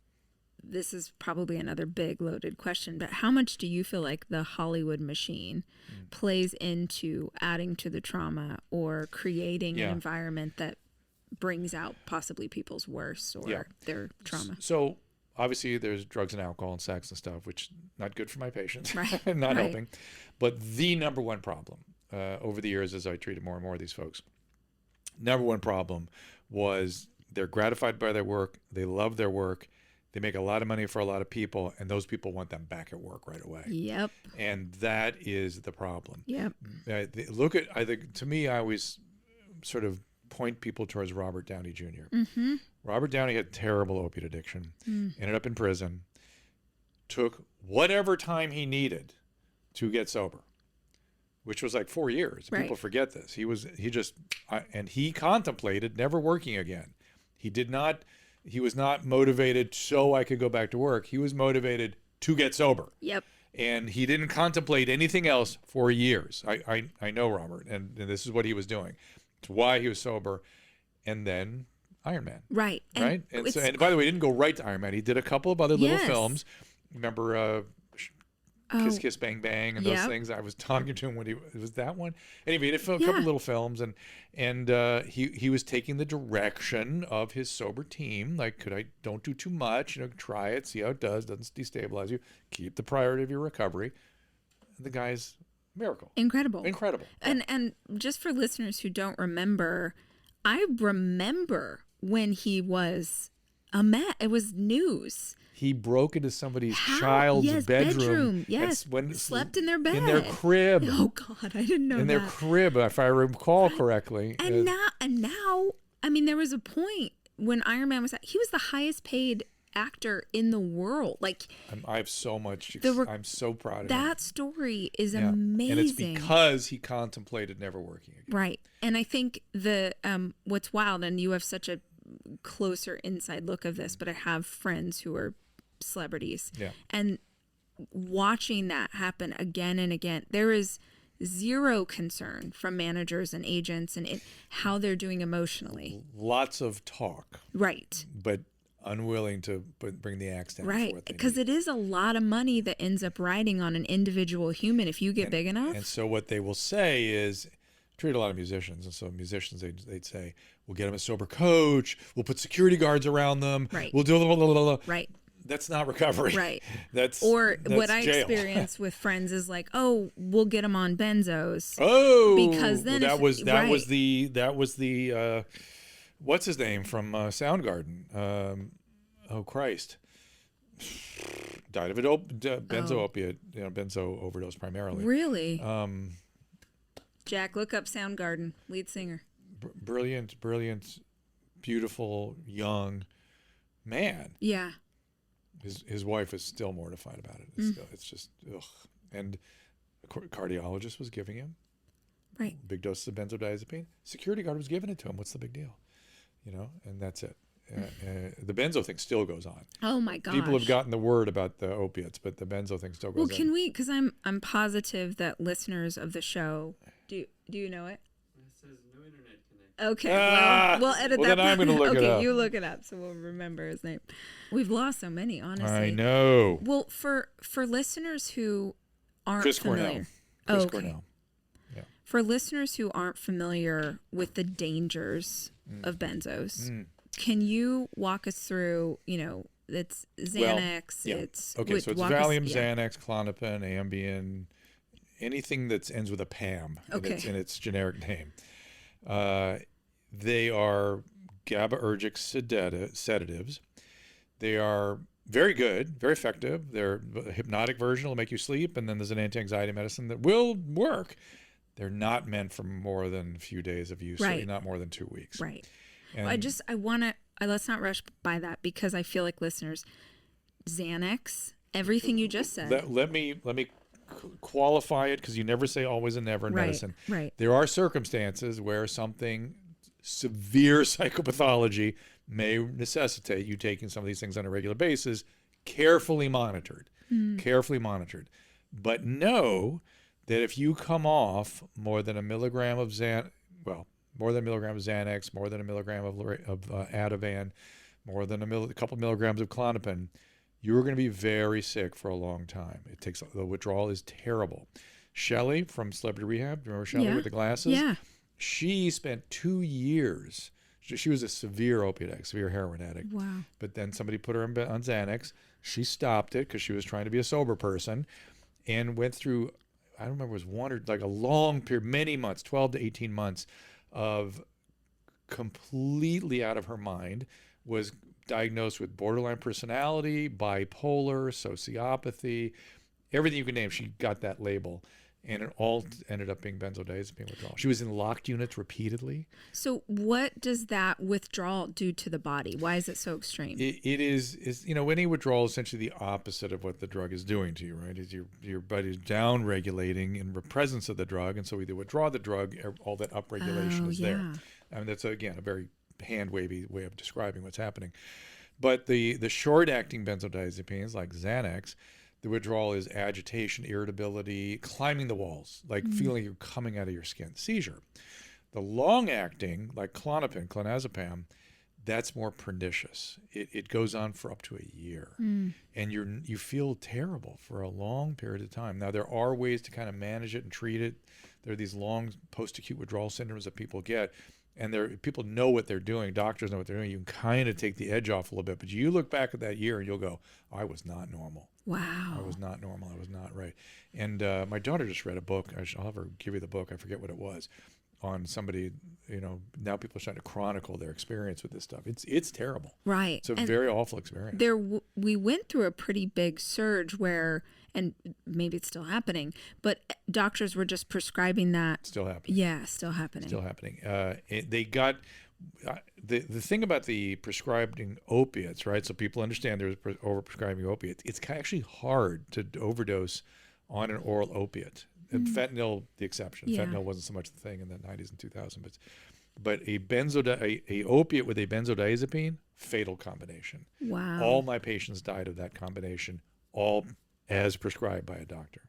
this is probably another big loaded question, but how much do you feel like the Hollywood machine plays into adding to the trauma or creating an environment that brings out possibly people's worst or their trauma? So obviously there's drugs and alcohol and sex and stuff, which not good for my patients, not helping. But the number one problem over the years as I treated more and more of these folks, number one problem was they're gratified by their work. They love their work. They make a lot of money for a lot of people, and those people want them back at work right away. Yep. And that is the problem. Yep. I think, to me, I always sort of point people towards Robert Downey Jr. Mm-hmm. Robert Downey had terrible opiate addiction, ended up in prison, took whatever time he needed to get sober, which was like 4 years. Right. People forget this. And he contemplated never working again. He was not motivated so I could go back to work. He was motivated to get sober. Yep. And he didn't contemplate anything else for years. I know Robert, and this is what he was doing. It's why he was sober. And then Iron Man. Right. Right? And by the way, he didn't go right to Iron Man. He did a couple of other little films. Remember Kiss Kiss Bang Bang and those things. I was talking to him when it was that one. Anyway, he did a couple little films, and he was taking the direction of his sober team. Like, don't do too much, try it, see how it does, doesn't destabilize you, keep the priority of your recovery. And the guy's miracle. Incredible. And just for listeners who don't remember, I remember when he was it was news. He broke into somebody's child's bedroom. Yes, slept in their bed. In their crib. Oh, God, I didn't know that. In their crib, if I recall correctly. And now, I mean, there was a point when Iron Man he was the highest paid actor in the world. Like, I have so much, I'm so proud of him. That story is amazing. And it's because he contemplated never working again. Right. And I think what's wild, and you have such a closer inside look of this, but I have friends who are celebrities, and watching that happen again and again, there is zero concern from managers and agents and how they're doing emotionally. Lots of talk, right, but unwilling to bring the axe down, right, because it is a lot of money that ends up riding on an individual human if you get big enough. And so what they will say is, treat a lot of musicians, and so musicians they'd say, we'll get them a sober coach, we'll put security guards around them, right, we'll do blah, blah, blah, blah. Right. That's not recovery. Right. That's what I jail. experienced with friends is like, oh, we'll get them on benzos. Oh, because then that was the what's his name from Soundgarden? Oh Christ, died of benzo opiate, benzo overdose primarily. Really? Jack, look up Soundgarden, lead singer. Brilliant, beautiful, young man. Yeah. His wife is still mortified about it. It's just, ugh. And a cardiologist was giving him big doses of benzodiazepine. Security guard was giving it to him. What's the big deal? And that's it. The benzo thing still goes on. Oh my gosh. People have gotten the word about the opiates, but the benzo thing still goes on. Well, can we, because I'm positive that listeners of the show, do you know it? It says no internet connection. Okay, well, we'll edit that. Then I'm going to look it up. Okay, you look it up so we'll remember his name. We've lost so many, honestly. I know. Well, for listeners who aren't Chris familiar. Cornell. Yeah. For listeners who aren't familiar with the dangers of benzos, can you walk us through, it's Xanax, it's... Okay, so it's Valium, Xanax, Klonopin, Ambien, anything that ends with a PAM in its generic name. They are GABAergic sedatives. They are very good, very effective. They're a hypnotic version will make you sleep, and then there's an anti-anxiety medicine that will work. They're not meant for more than a few days of use, certainly not more than 2 weeks. Right. And let's not rush by that because I feel like listeners, Xanax, everything you just said. Let me qualify it because you never say always and never in medicine. Right. There are circumstances where something severe psychopathology may necessitate you taking some of these things on a regular basis, carefully monitored. But know that if you come off more than a milligram of Xanax, more than a milligram of Xanax, more than a milligram of Ativan, more than a couple milligrams of Klonopin, you're going to be very sick for a long time. The withdrawal is terrible. Shelley from Celebrity Rehab, remember Shelley with the glasses? Yeah. She spent 2 years. She was a severe opiate addict, severe heroin addict. Wow. But then somebody put her on Xanax. She stopped it because she was trying to be a sober person and went through, I don't remember, it was one or like a long period, many months, 12 to 18 months of completely out of her mind, was diagnosed with borderline personality, bipolar, sociopathy, everything you can name. She got that label, and it all ended up being benzodiazepine withdrawal. She was in locked units repeatedly. So what does that withdrawal do to the body? Why is it so extreme? It is any withdrawal is essentially the opposite of what the drug is doing to you, right? Is your body's down regulating in the presence of the drug, and so either withdraw the drug, all that upregulation is there. I mean, that's again a very hand-wavy way of describing what's happening. But the short-acting benzodiazepines like Xanax, the withdrawal is agitation, irritability, climbing the walls, like feeling you're coming out of your skin, seizure. The long-acting, like Klonopin, clonazepam, that's more pernicious. It goes on for up to a year, and you feel terrible for a long period of time. Now, there are ways to kind of manage it and treat it. There are these long post-acute withdrawal syndromes that people get, and people know what they're doing. Doctors know what they're doing. You can kind of take the edge off a little bit, but you look back at that year and you'll go, I was not normal. Wow. I was not normal. I was not right. And my daughter just read a book. I'll have her give you the book. I forget what it was. On somebody, now people are starting to chronicle their experience with this stuff. It's terrible. Right. It's a very awful experience. We went through a pretty big surge where, and maybe it's still happening, but doctors were just prescribing that. Still happening. Yeah, still happening. Still happening. They got the thing about the prescribing opiates, right? So people understand there's overprescribing opiates. It's actually hard to overdose on an oral opiate. And fentanyl, the exception. Yeah. Fentanyl wasn't so much the thing in the 90s and 2000s, but a opiate with a benzodiazepine, fatal combination. Wow. All my patients died of that combination, all as prescribed by a doctor.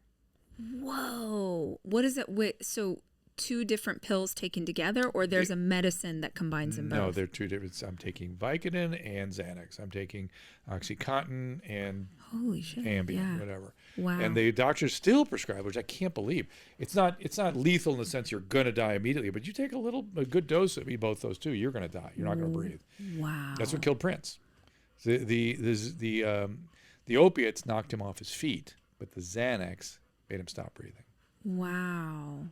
Whoa. What is it? Wait, so 2 different pills taken together, or there's a medicine that combines them both? No, they're 2 different. I'm taking Vicodin and Xanax. I'm taking OxyContin and holy shit, Ambien, whatever. Wow. And the doctors still prescribe, which I can't believe. It's not lethal in the sense you're going to die immediately, but you take a good dose of both those 2, you're going to die. You're not going to breathe. Wow. That's what killed Prince. The opiates knocked him off his feet, but the Xanax made him stop breathing. Wow.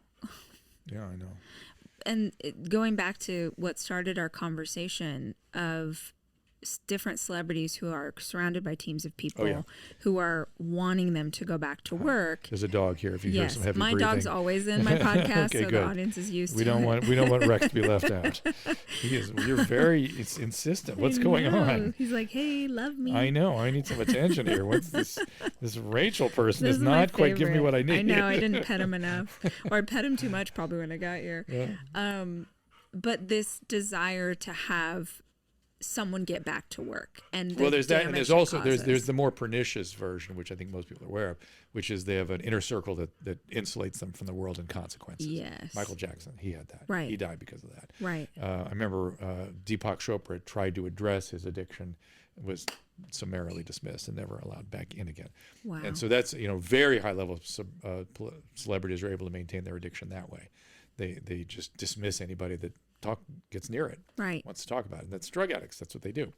Yeah, I know. And going back to what started our conversation of different celebrities who are surrounded by teams of people who are wanting them to go back to work. There's a dog here. If you hear some heavy breathing. My dog's always in my podcast, okay, so good. the audience is used we to don't it. We don't want Rex to be left out. You're very insistent. What's going on? He's like, hey, love me. I know. I need some attention here. What's this? This Rachel person This is is my not quite giving me what I need. I know. I didn't pet him enough, or I pet him too much probably when I got here. Yeah. But this desire to have someone get back to work, and there's that, and there's also there's the more pernicious version, which I think most people are aware of, which is they have an inner circle that insulates them from the world and consequences. Yes. Michael Jackson, he had that. Right. He died because of that. Right. I remember Deepak Chopra tried to address his addiction, was summarily dismissed and never allowed back in again. Wow. And so that's very high level celebrities are able to maintain their addiction that way. They just dismiss anybody that gets near it, right, wants to talk about it. That's drug addicts. That's what they do.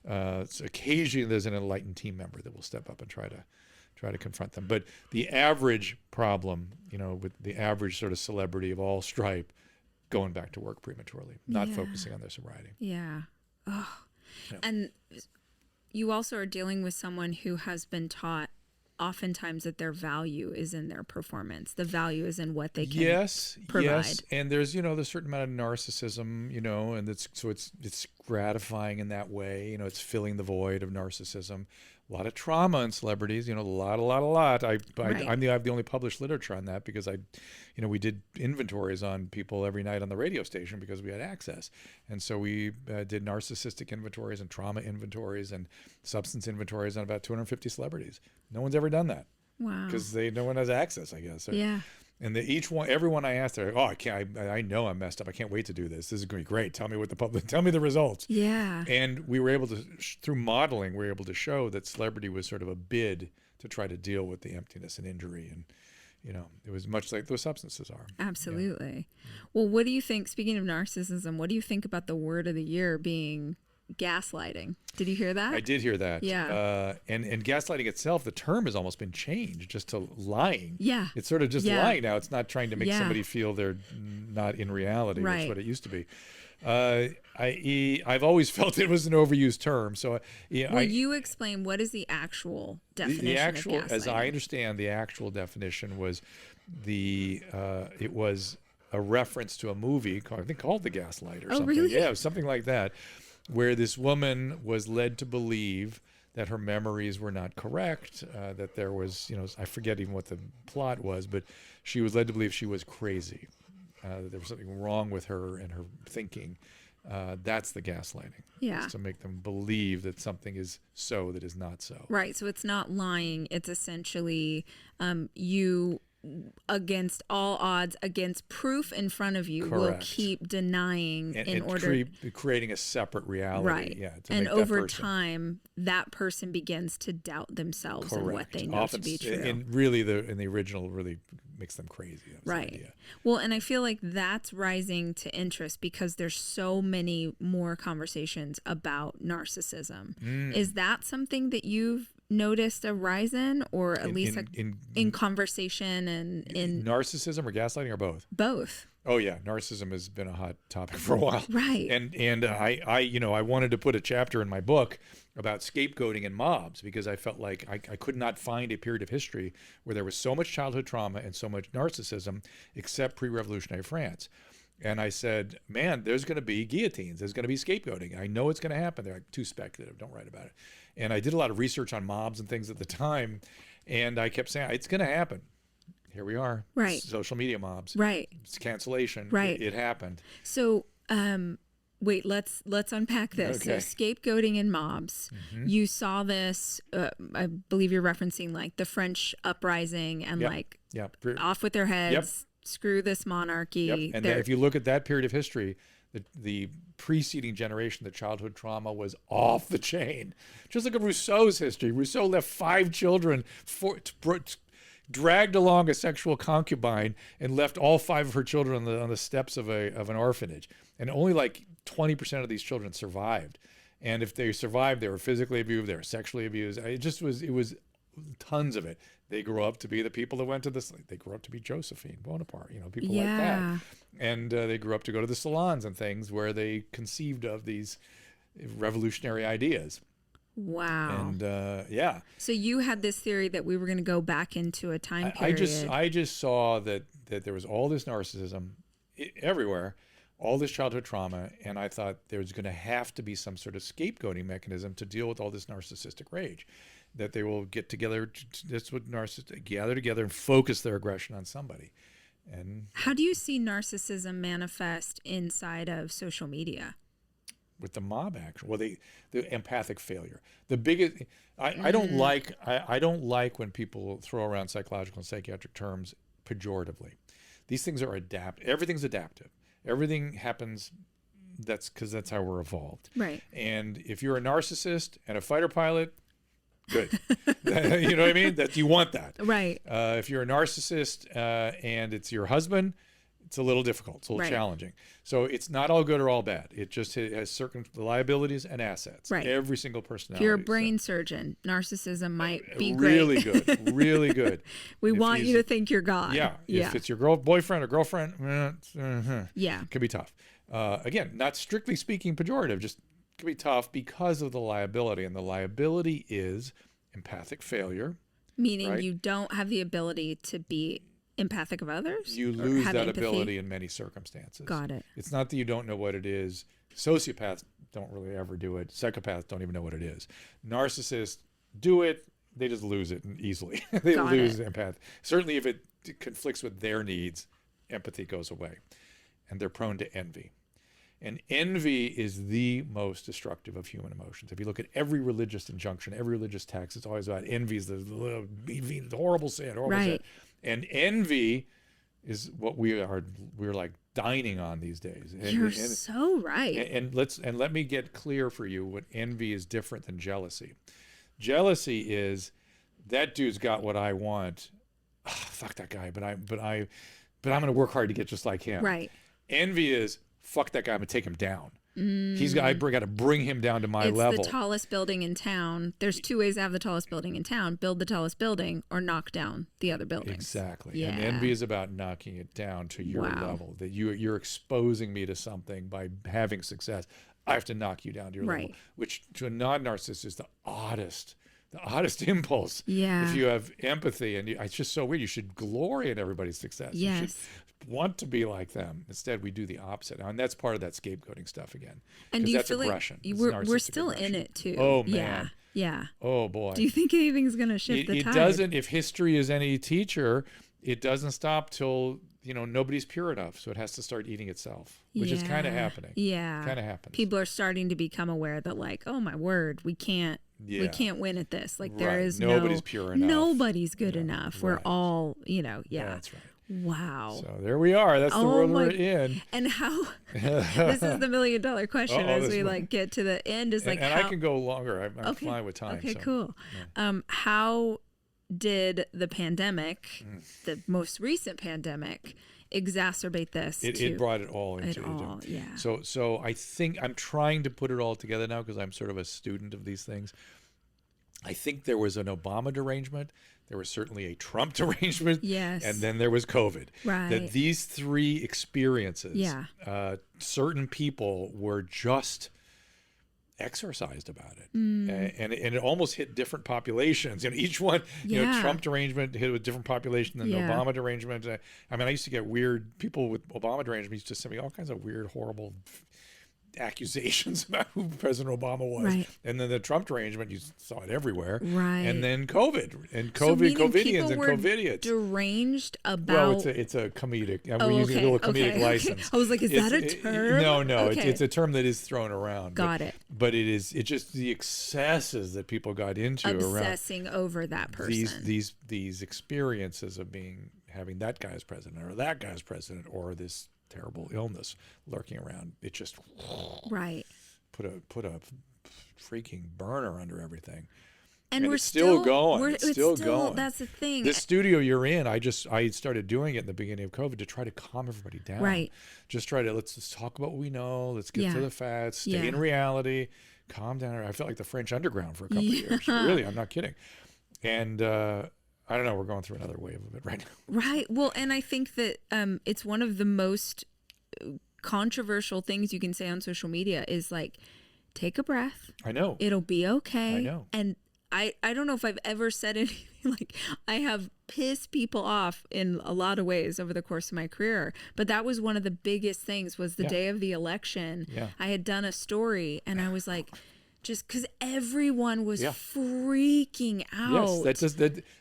So occasionally there's an enlightened team member that will step up and try to confront them. But the average problem, with the average sort of celebrity of all stripe, going back to work prematurely, not focusing on their sobriety. Yeah. Oh. Yeah. And you also are dealing with someone who has been taught oftentimes that their value is in their performance. The value is in what they can provide. Yes. And there's, there's a certain amount of narcissism, and it's gratifying in that way. It's filling the void of narcissism. A lot of trauma in celebrities, a lot. I'm the only published literature on that because we did inventories on people every night on the radio station because we had access. And so we did narcissistic inventories and trauma inventories and substance inventories on about 250 celebrities. No one's ever done that. Wow. Because no one has access, I guess. Yeah. And everyone I asked, they're like, I know I'm messed up. I can't wait to do this. This is going to be great. Tell me the results. Yeah. And we were able to, through modeling, we were able to show that celebrity was sort of a bid to try to deal with the emptiness and injury. And, it was much like those substances are. Absolutely. Yeah. Well, what do you think, speaking of narcissism, what do you think about the word of the year being gaslighting? Did you hear that? I did hear that. Yeah. And gaslighting itself, the term has almost been changed just to lying. Yeah. It's sort of just lying now. It's not trying to make somebody feel they're not in reality, which is what it used to be. I've always felt it was an overused term. So you explain what is the actual definition the actual, of gaslighting? as I understand, the actual definition was it was a reference to a movie called The Gaslight or something. Really? Yeah, it was something like that, where this woman was led to believe that her memories were not correct, that there was, I forget even what the plot was, but she was led to believe she was crazy, that there was something wrong with her and her thinking. That's the gaslighting. Yeah. It's to make them believe that something is so that is not so. Right. So it's not lying. It's essentially you, against all odds, against proof in front of you, will keep denying in order creating a separate reality. Right. Yeah. And over time, that person begins to doubt themselves and what they know to be true. And really, in the original, really makes them crazy. Right. Well, and I feel like that's rising to interest because there's so many more conversations about narcissism. Is that something that you've noticed a rise in, or at least in conversation and in narcissism or gaslighting, or both? Both. Oh yeah, narcissism has been a hot topic for a while. Right. And I wanted to put a chapter in my book about scapegoating in mobs because I felt like I could not find a period of history where there was so much childhood trauma and so much narcissism except pre-revolutionary France. And I said, man, there's going to be guillotines. There's going to be scapegoating. I know it's going to happen. They're like, too speculative. Don't write about it. And I did a lot of research on mobs and things at the time. And I kept saying, it's going to happen. Here we are. Right. Social media mobs. Right. It's cancellation. Right. It happened. So, wait, let's unpack this. Okay. So scapegoating in mobs. Mm-hmm. You saw this, I believe you're referencing like the French uprising and off with their heads. Yep. Screw this monarchy. Yep. And if you look at that period of history, the preceding generation, the childhood trauma was off the chain. Just look at Rousseau's history. Rousseau left 5 children, dragged along a sexual concubine, and left all 5 of her children on the steps of an orphanage. And only like 20% of these children survived. And if they survived, they were physically abused, they were sexually abused. It was tons of it. They grew up to be the people that went to this. They grew up to be Josephine Bonaparte, people like that. And they grew up to go to the salons and things where they conceived of these revolutionary ideas. Wow. And So you had this theory that we were going to go back into a time period. I just saw that there was all this narcissism everywhere, all this childhood trauma, and I thought there was going to have to be some sort of scapegoating mechanism to deal with all this narcissistic rage. That they will get together, that's what narcissists gather together and focus their aggression on somebody. And how do you see narcissism manifest inside of social media? With the mob action, well, the empathic failure. The biggest, I don't like when people throw around psychological and psychiatric terms pejoratively. These things are everything's adaptive. Everything happens. That's because that's how we're evolved. Right. And if you're a narcissist and a fighter pilot, good. You know what I mean? That you want that. Right. If you're a narcissist and it's your husband, it's a little difficult. It's a little challenging. So it's not all good or all bad. It just has certain liabilities and assets. Right. Every single personality. If you're a brain surgeon, narcissism might be really great. good. Really good. We want you to think you're God. Yeah. If it's your boyfriend or girlfriend, it can be tough. Again, not strictly speaking pejorative, just can be tough because of the liability, and the liability is empathic failure. Meaning you don't have the ability to be empathic of others? You lose that ability in many circumstances. Got it. It's not that you don't know what it is. Sociopaths don't really ever do it. Psychopaths don't even know what it is. Narcissists do it, they just lose it easily. They Got lose it. empathy. Certainly if it conflicts with their needs, empathy goes away. And they're prone to envy. And envy is the most destructive of human emotions. If you look at every religious injunction, every religious text, it's always about envy is the horrible sin, horrible sin. And envy is what we're like dining on these days. You're so right. And let me get clear for you what envy is different than jealousy. Jealousy is that dude's got what I want. Oh, fuck that guy, but I'm going to work hard to get just like him. Right. Envy is fuck that guy, I'm gonna take him down. I got to bring him down to my level. It's the tallest building in town. There's two ways to have the tallest building in town: build the tallest building or knock down the other buildings. Exactly. Yeah. And envy is about knocking it down to your level. That you're exposing me to something by having success. I have to knock you down to your level, which to a non-narcissist is the oddest impulse. Yeah. If you have empathy, and it's just so weird. You should glory in everybody's success. Yes. You should want to be like them. Instead, we do the opposite. And that's part of that scapegoating stuff again. And do you that's feel aggression. like we're still in it too? Oh, man. Yeah. Oh, boy. Do you think anything's going to shift the tide? It doesn't. If history is any teacher, it doesn't stop till, nobody's pure enough. So it has to start eating itself, which is kind of happening. Yeah. Kind of happens. People are starting to become aware that like, oh my word, we can't win at this. Like there is nobody's pure enough. Nobody's good enough. We're all, That's right. Wow. So there we are. That's the world we're in. And how, this is the $1 million question as we get to the end is like, and I can go longer. I'm fine with time. Okay, so. cool. Yeah. How did the pandemic, the most recent pandemic, exacerbate this? It brought it all into it. Yeah. So I think I'm trying to put it all together now because I'm sort of a student of these things. I think there was an Obama derangement. There was certainly a Trump derangement. Yes. And then there was COVID. Right. That these three experiences, certain people were just exorcised about it. And it almost hit different populations. Each one, Trump derangement hit a different population than the Obama derangement. I used to get weird, people with Obama derangement used to send me all kinds of weird, horrible accusations about who President Obama was. Right. And then the Trump derangement, you saw it everywhere. Right. And then COVID and COVIDians and COVIDiots. Deranged about. Well, it's a comedic. We're using a little comedic license. I was like, is that a term? No. It's a term that is thrown around. Got it. But it's just the excesses that people got into obsessing over that person. These experiences of having that guy as president or that guy as president or this terrible illness lurking around. It just put a freaking burner under everything. And we're it's still going. It's still going. That's the thing. This studio you're in, I started doing it in the beginning of COVID to try to calm everybody down. Right. Just let's just talk about what we know. Let's get to the facts. Stay in reality. Calm down. I felt like the French underground for a couple of years. Really, I'm not kidding. And I don't know. We're going through another wave of it right now. Right. Well, and I think that it's one of the most controversial things you can say on social media is like, take a breath. I know. It'll be okay. I know. And I don't know if I've ever said anything like I have pissed people off in a lot of ways over the course of my career. But that was one of the biggest things was the day of the election. Yeah. I had done a story and I was like, just because everyone was freaking out. Yes,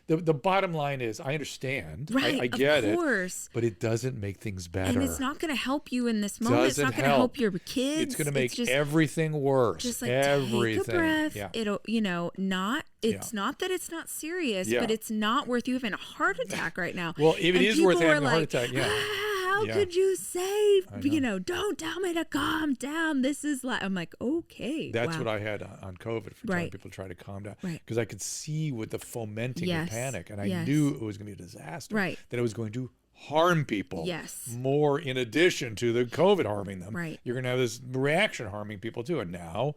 the bottom line is I understand. Right, I get of course. it. But it doesn't make things better. And it's not going to help you in this moment. It's not going to help your kids. It's going to make everything worse. Just like everything. Take a breath. Yeah. It'll, it's not that it's not serious, but it's not worth you having a heart attack right now. Well, if it is worth having a heart attack, how could you say, don't tell me to calm down? This is like, I'm like, okay. That's what I had on COVID for telling people to try to calm down. Because I could see with the fomenting of panic and I knew it was going to be a disaster. Right. That it was going to harm people more in addition to the COVID harming them. Right. You're going to have this reaction harming people too. And now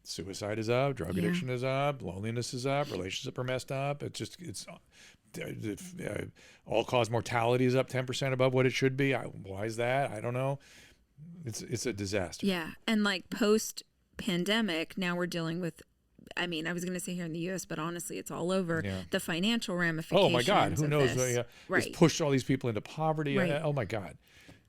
suicide is up, drug addiction is up, loneliness is up, relationships are messed up. It's all-cause mortality is up 10% above what it should be. Why is that? I don't know. It's a disaster. Yeah, and like post-pandemic, now we're dealing with, I was going to say here in the U.S., but honestly, it's all over, the financial ramifications. Oh, my God. Who knows? Right. It's pushed all these people into poverty. Right. Oh, my God.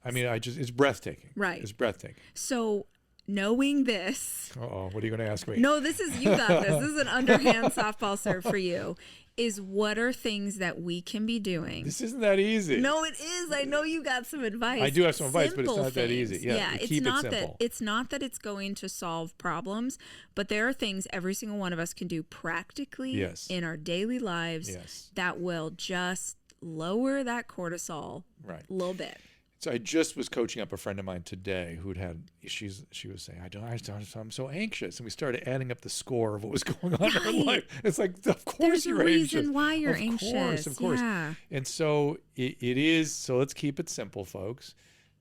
It's breathtaking. Right. It's breathtaking. So knowing this. Uh-oh, what are you going to ask me? No, you got this. This is an underhand softball serve for you. Is what are things that we can be doing? This isn't that easy. No, it is. I know you got some advice. I do have some advice, but it's not that things. easy. Yeah, it's keep not it simple. it's not that it's going to solve problems, but there are things every single one of us can do practically in our daily lives that will just lower that cortisol a little bit. So I just was coaching up a friend of mine today who'd had issues. She was saying, I'm so anxious. And we started adding up the score of what was going on in her life. It's like, of course you're anxious. There's a reason why you're anxious. Of course. Yeah. And so it is. So let's keep it simple, folks.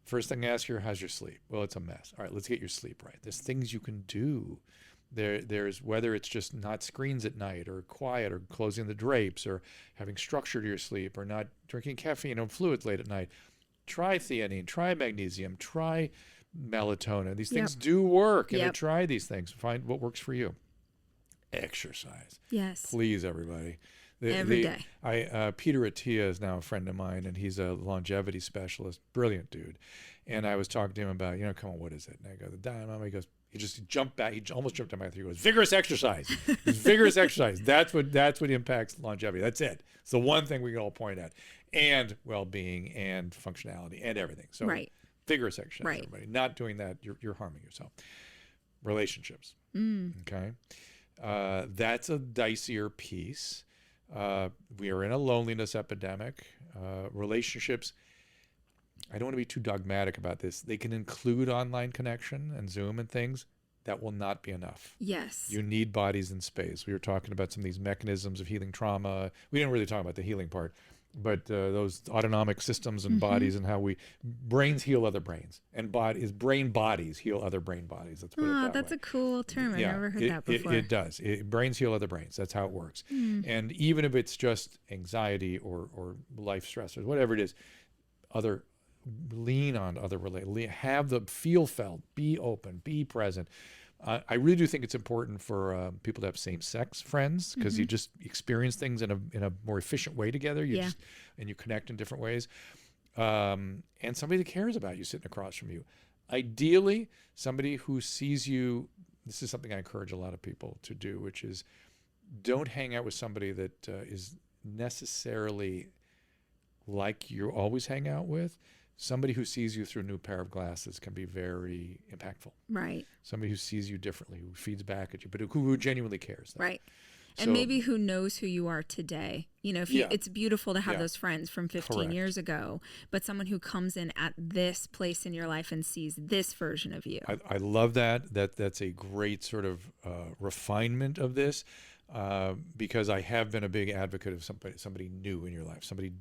First thing I ask you, how's your sleep? Well, it's a mess. All right, let's get your sleep right. There's things you can do. There's whether it's just not screens at night or quiet or closing the drapes or having structure to your sleep or not drinking caffeine or fluids late at night. Try theanine, try magnesium, try melatonin. These things do work. And try these things. Find what works for you. Exercise. Yes. Please, everybody. Every day. Peter Attia is now a friend of mine, and he's a longevity specialist. Brilliant dude. And I was talking to him about, come on, what is it? And I go, the diamond. He goes, he jumped back. He almost jumped on my throat. He goes, vigorous exercise. Vigorous exercise. That's what impacts longevity. That's it. It's the one thing we can all point at. And well-being and functionality and everything. So vigorous exercise, everybody. Not doing that, you're harming yourself. Relationships. Okay. That's a dicier piece. We are in a loneliness epidemic. Relationships, I don't want to be too dogmatic about this. They can include online connection and Zoom and things. That will not be enough. Yes. You need bodies in space. We were talking about some of these mechanisms of healing trauma. We didn't really talk about the healing part, but those autonomic systems and bodies and how brains heal other brains and brain bodies heal other brain bodies. Let's put it that way. That's a cool term. I've never heard that before. It does. Brains heal other brains. That's how it works. And even if it's just anxiety or life stressors, whatever it is, lean on other have the feel felt, be open, be present. I really do think it's important for people to have same-sex friends because you just experience things in a more efficient way together. And you connect in different ways. And somebody that cares about you sitting across from you. Ideally, somebody who sees you. This is something I encourage a lot of people to do, which is don't hang out with somebody that is necessarily like you always hang out with. Somebody who sees you through a new pair of glasses can be very impactful. Right. Somebody who sees you differently, who feeds back at you, but who genuinely cares. Though. Right. And maybe who knows who you are today. It's beautiful to have those friends from 15 years ago, but someone who comes in at this place in your life and sees this version of you. I love that. That's a great sort of refinement of this. Because I have been a big advocate of somebody new in your life, somebody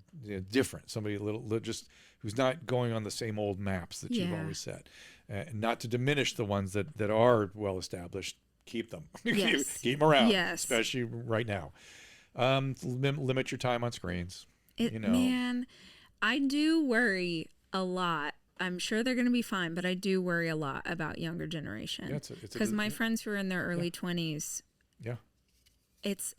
different, somebody a little just who's not going on the same old maps that you've always set. Not to diminish the ones that are well established. Keep them. Keep them around, especially right now. Limit your time on screens. Man, I do worry a lot. I'm sure they're going to be fine, but I do worry a lot about younger generation. Because my friends who are in their early 20s. Yeah. It's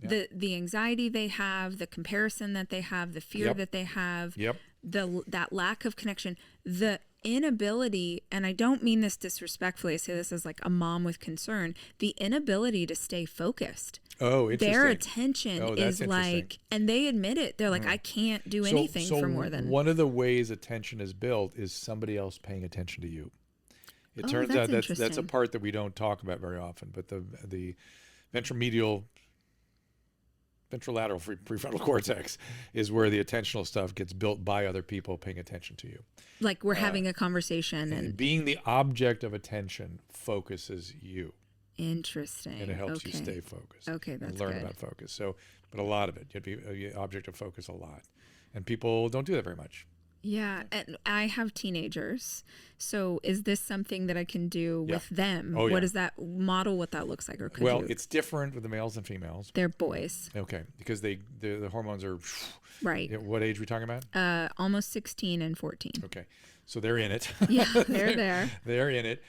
the anxiety they have, the comparison that they have, the fear that they have, that lack of connection, the inability, and I don't mean this disrespectfully, I say this as like a mom with concern, the inability to stay focused. Oh, interesting. Their attention is like, and they admit it. They're like, I can't do anything for more than. One of the ways attention is built is somebody else paying attention to you. It turns out that's a part that we don't talk about very often, but the ventrolateral prefrontal cortex is where the attentional stuff gets built by other people paying attention to you. Like we're having a conversation and being the object of attention focuses you. Interesting. And it helps you stay focused. Okay, that's and learn about focus. So, but a lot of it, you'd be an object of focus a lot. And people don't do that very much. Yeah, and I have teenagers. So is this something that I can do with them? Oh, what is that model? What that looks like, or could you? It's different with the males and females. They're boys. Okay, because the hormones are right. What age are we talking about? Almost 16 and 14. Okay, so they're in it. Yeah, they're there. They're in it.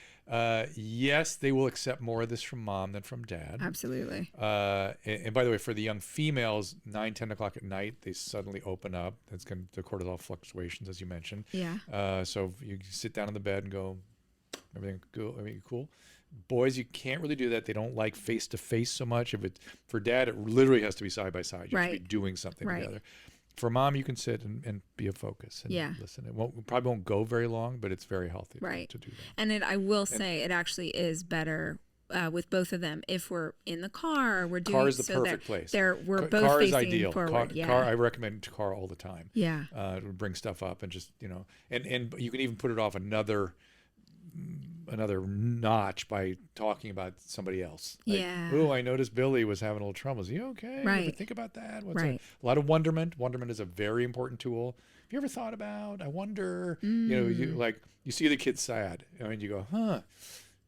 Yes, they will accept more of this from mom than from dad. Absolutely. And by the way, for the young females, 9, 10 o'clock at night, they suddenly open up. That's going to cortisol fluctuations, as you mentioned. Yeah. So you sit down in the bed and go, Everything cool. I mean, cool. Boys, you can't really do that. They don't like face to face so much. If it's for dad, it literally has to be side by side. You have to be doing something together. For mom, you can sit and be a focus and listen. It probably won't go very long, but it's very healthy to do that. And I will say it actually is better with both of them if we're in the car. We're doing car is the perfect place. We're both car facing is ideal. forward. Car, I recommend car all the time. Yeah. To bring stuff up and just and you can even put it off another notch by talking about somebody else. Like, oh, I noticed Billy was having a little trouble. Is he okay? Right. Think about that. A lot of wonderment. Wonderment is a very important tool. Have you ever thought about, I wonder, you see the kid sad. I mean, you go, huh?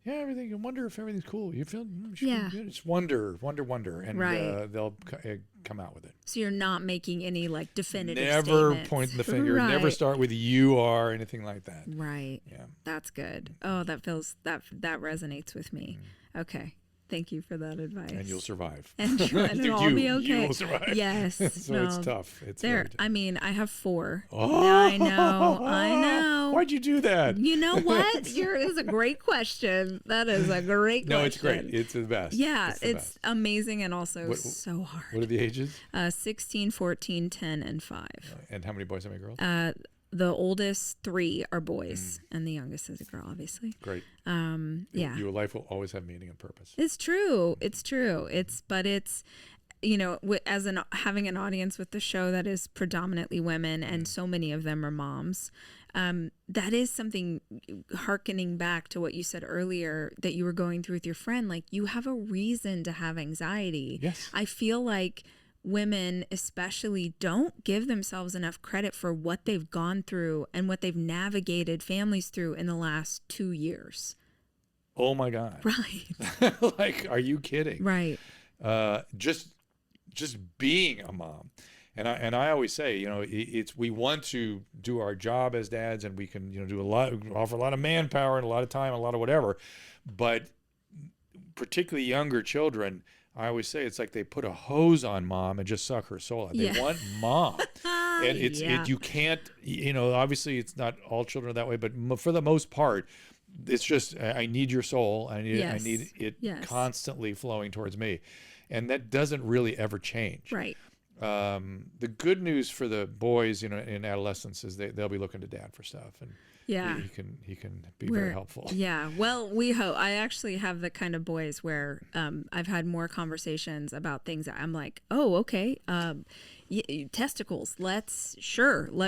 Yeah, everything. You wonder if everything's cool. You feel, it's wonder, and they'll come out with it. So you're not making any like definitive never statements. Pointing the finger. Never start with you are anything like that. Right. Yeah. That's good. Oh, that resonates with me. Okay. Thank you for that advice. And you'll survive. And it'll all be okay. You will survive. Yes. So it's tough. It's there. I mean, I have 4. Oh, I know. Why'd you do that? You know what? It's a great question. That is a great question. No, it's great. It's the best. Yeah, it's amazing and also so hard. What are the ages? 16, 14, 10, and 5. And how many boys, how many girls? The oldest 3 are boys, and the youngest is a girl, obviously. Great. Your life will always have meaning and purpose. It's true. It's having an audience with the show that is predominantly women, and so many of them are moms. That is something, hearkening back to what you said earlier that you were going through with your friend. Like, you have a reason to have anxiety. Yes. I feel like women especially don't give themselves enough credit for what they've gone through and what they've navigated families through in the last 2 years. Oh my God. Right. Like, are you kidding? Right. Just being a mom. And I always say, we want to do our job as dads, and we can, offer a lot of manpower and a lot of time, a lot of whatever, but particularly younger children, I always say it's like they put a hose on mom and just suck her soul out. They want mom. And you can't, obviously it's not all children are that way, but for the most part, it's just, I need your soul. I need it constantly flowing towards me. And that doesn't really ever change. Right. The good news for the boys, in adolescence is they'll be looking to dad for stuff. And he can be very helpful. Yeah. Well, we hope. I actually have the kind of boys where I've had more conversations about things that I'm like, oh, okay. Testicles. Let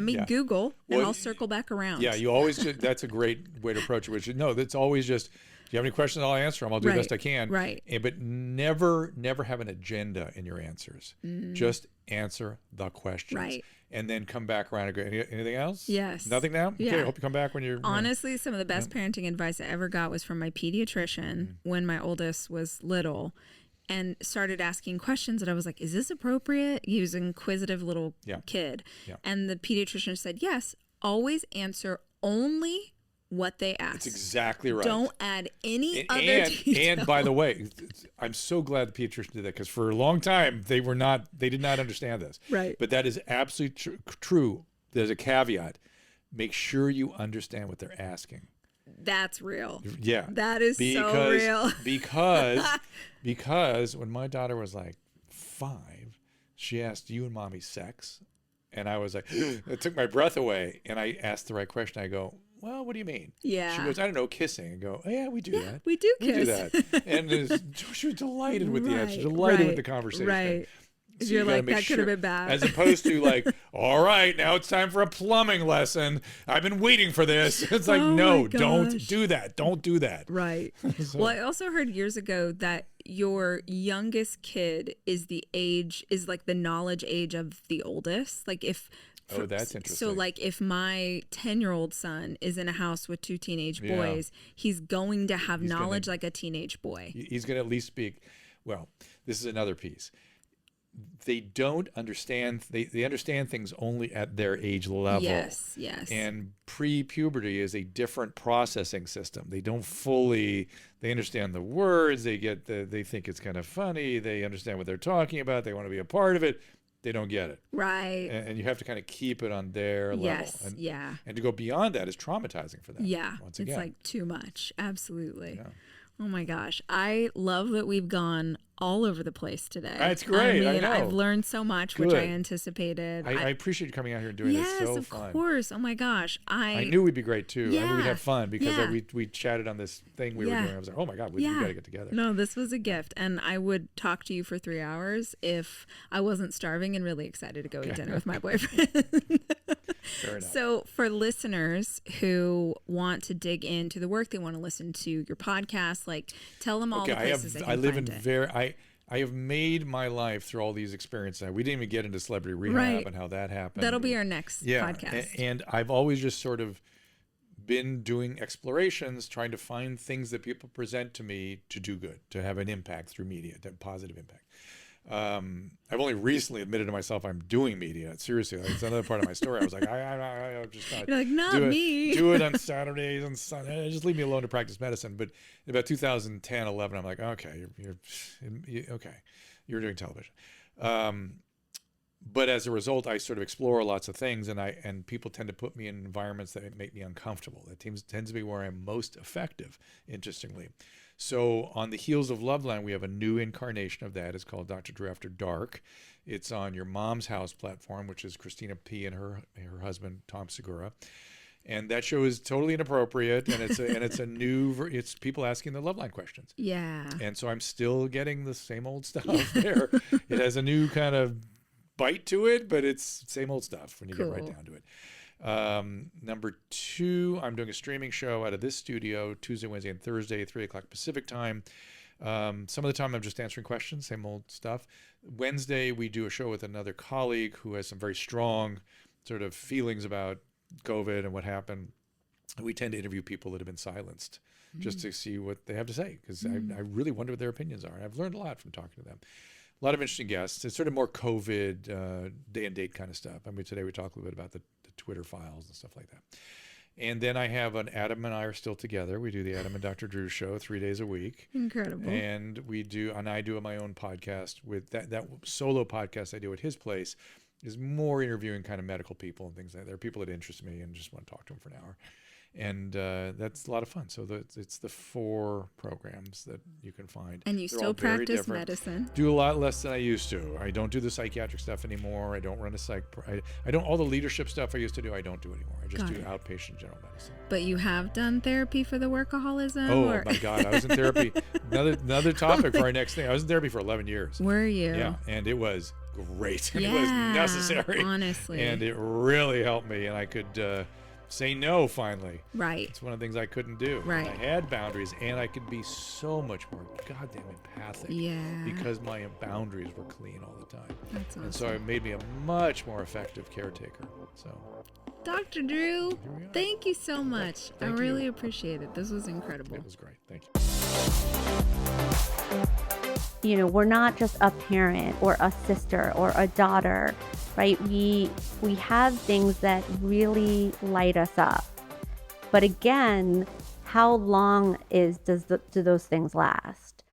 me Google and I'll circle back around. Yeah. You always, that's a great way to approach it, which is, that's always just, if you have any questions, I'll answer them. I'll do the best I can. Right. But never have an agenda in your answers. Just answer the questions. Right. And then come back around and go, anything else? Yes. Nothing now? Yeah. Okay, I hope you come back when you're... Honestly, some of the best parenting advice I ever got was from my pediatrician when my oldest was little, and started asking questions that I was like, is this appropriate? He was an inquisitive little kid. Yeah. And the pediatrician said, yes, always answer only what they ask. That's exactly right. Don't add any other detail. And by the way, I'm so glad the pediatrician did that, because for a long time they did not understand this. Right. But that is absolutely true. There's a caveat. Make sure you understand what they're asking. That's real. Yeah. That is so real. because when my daughter was like 5, she asked, you and mommy sex? And I was like, it took my breath away. And I asked the right question. I go, well, what do you mean? Yeah. She goes, I don't know, kissing. I go, oh, yeah, we do that. We do kiss. We do that. And she was delighted with the answer, delighted with the conversation. Right. So you're like, that could have been bad. As opposed to like, all right, now it's time for a plumbing lesson. I've been waiting for this. It's like, no, don't do that. Don't do that. Right. So. Well, I also heard years ago that your youngest kid is like the knowledge age of the oldest. Like if... Oh, that's interesting. So like if my 10-year-old son is in a house with 2 teenage boys, he's going to have knowledge like a teenage boy. He's going to at least speak. Well, this is another piece. They don't understand. They understand things only at their age level. Yes. And pre-puberty is a different processing system. They don't fully. They understand the words. They think it's kind of funny. They understand what they're talking about. They want to be a part of it. they don't get it. Right. And you have to kind of keep it on their level. Yes. And, yeah. And to go beyond that is traumatizing for them. Yeah. Once again. It's like too much. Absolutely. Yeah. Oh my gosh. I love that we've gone all over the place today. It's great. I know. I've learned so much, which I anticipated. I appreciate you coming out here and doing this. Yes, So of fun. course. Oh my gosh. I knew we'd be great too. Yeah. I knew we'd have fun because Yeah. we chatted on this thing we were doing. I was like, oh my God, we got to get together. No, this was a gift. And I would talk to you for 3 hours if I wasn't starving and really excited to go eat dinner with my boyfriend. Fair enough. So for listeners who want to dig into the work, they want to listen to your podcast, like tell them all the places they can find it. I have made my life through all these experiences. We didn't even get into celebrity rehab and how that happened. That'll be our next podcast. And I've always just sort of been doing explorations, trying to find things that people present to me to do good, to have an impact through media, to have positive impact. I've only recently admitted to myself I'm doing media. Seriously, it's another part of my story. I was like, I'm just not. You're like, not me. Do it on Saturdays and Sundays. Just leave me alone to practice medicine. But in about 2010, 11, I'm like, okay, you're doing television. But as a result, I sort of explore lots of things, and people tend to put me in environments that make me uncomfortable. That tends to be where I'm most effective, interestingly. So on the heels of Loveline, we have a new incarnation of that. It's called Dr. Drew After Dark. It's on your Mom's House platform, which is Christina P. and her husband, Tom Segura. And that show is totally inappropriate, and it's people asking the Loveline questions. Yeah. And so I'm still getting the same old stuff there. It has a new kind of bite to it, but it's same old stuff when you get right down to it. Number 2, I'm doing a streaming show out of this studio Tuesday, Wednesday, and Thursday, 3:00 Pacific time. Some of the time I'm just answering questions, same old stuff. Wednesday, we do a show with another colleague who has some very strong sort of feelings about COVID and what happened. We tend to interview people that have been silenced just to see what they have to say, because I really wonder what their opinions are. And I've learned a lot from talking to them. A lot of interesting guests. It's sort of more COVID, day and date kind of stuff. I mean, today we talked a little bit about the Twitter files and stuff like that. And then I have Adam and I are still together. We do the Adam and Dr. Drew show 3 days a week. Incredible. And I do my own podcast with that solo podcast I do at his place is more interviewing kind of medical people and things like that. There are people that interest me and just want to talk to them for an hour. And that's a lot of fun. So it's the 4 programs that you can find. And you still practice medicine. Do a lot less than I used to. I don't do the psychiatric stuff anymore. I don't run a psych. I don't all the leadership stuff I used to do. I don't do anymore. I just do outpatient general medicine. But you have done therapy for the workaholism. Oh my God, I was in therapy. Another topic for our next thing. I was in therapy for 11 years. Were you? Yeah, and it was great. It was necessary. Honestly. And it really helped me, and I could. Say no finally. Right. It's one of the things I couldn't do. Right. I had boundaries, and I could be so much more goddamn empathic. Yeah. Because my boundaries were clean all the time. That's awesome. And so it made me a much more effective caretaker. So Dr. Drew, thank you so much. I really appreciate it. This was incredible. It was great. Thank you. You know, we're not just a parent or a sister or a daughter, right? We have things that really light us up. But again, how long do those things last?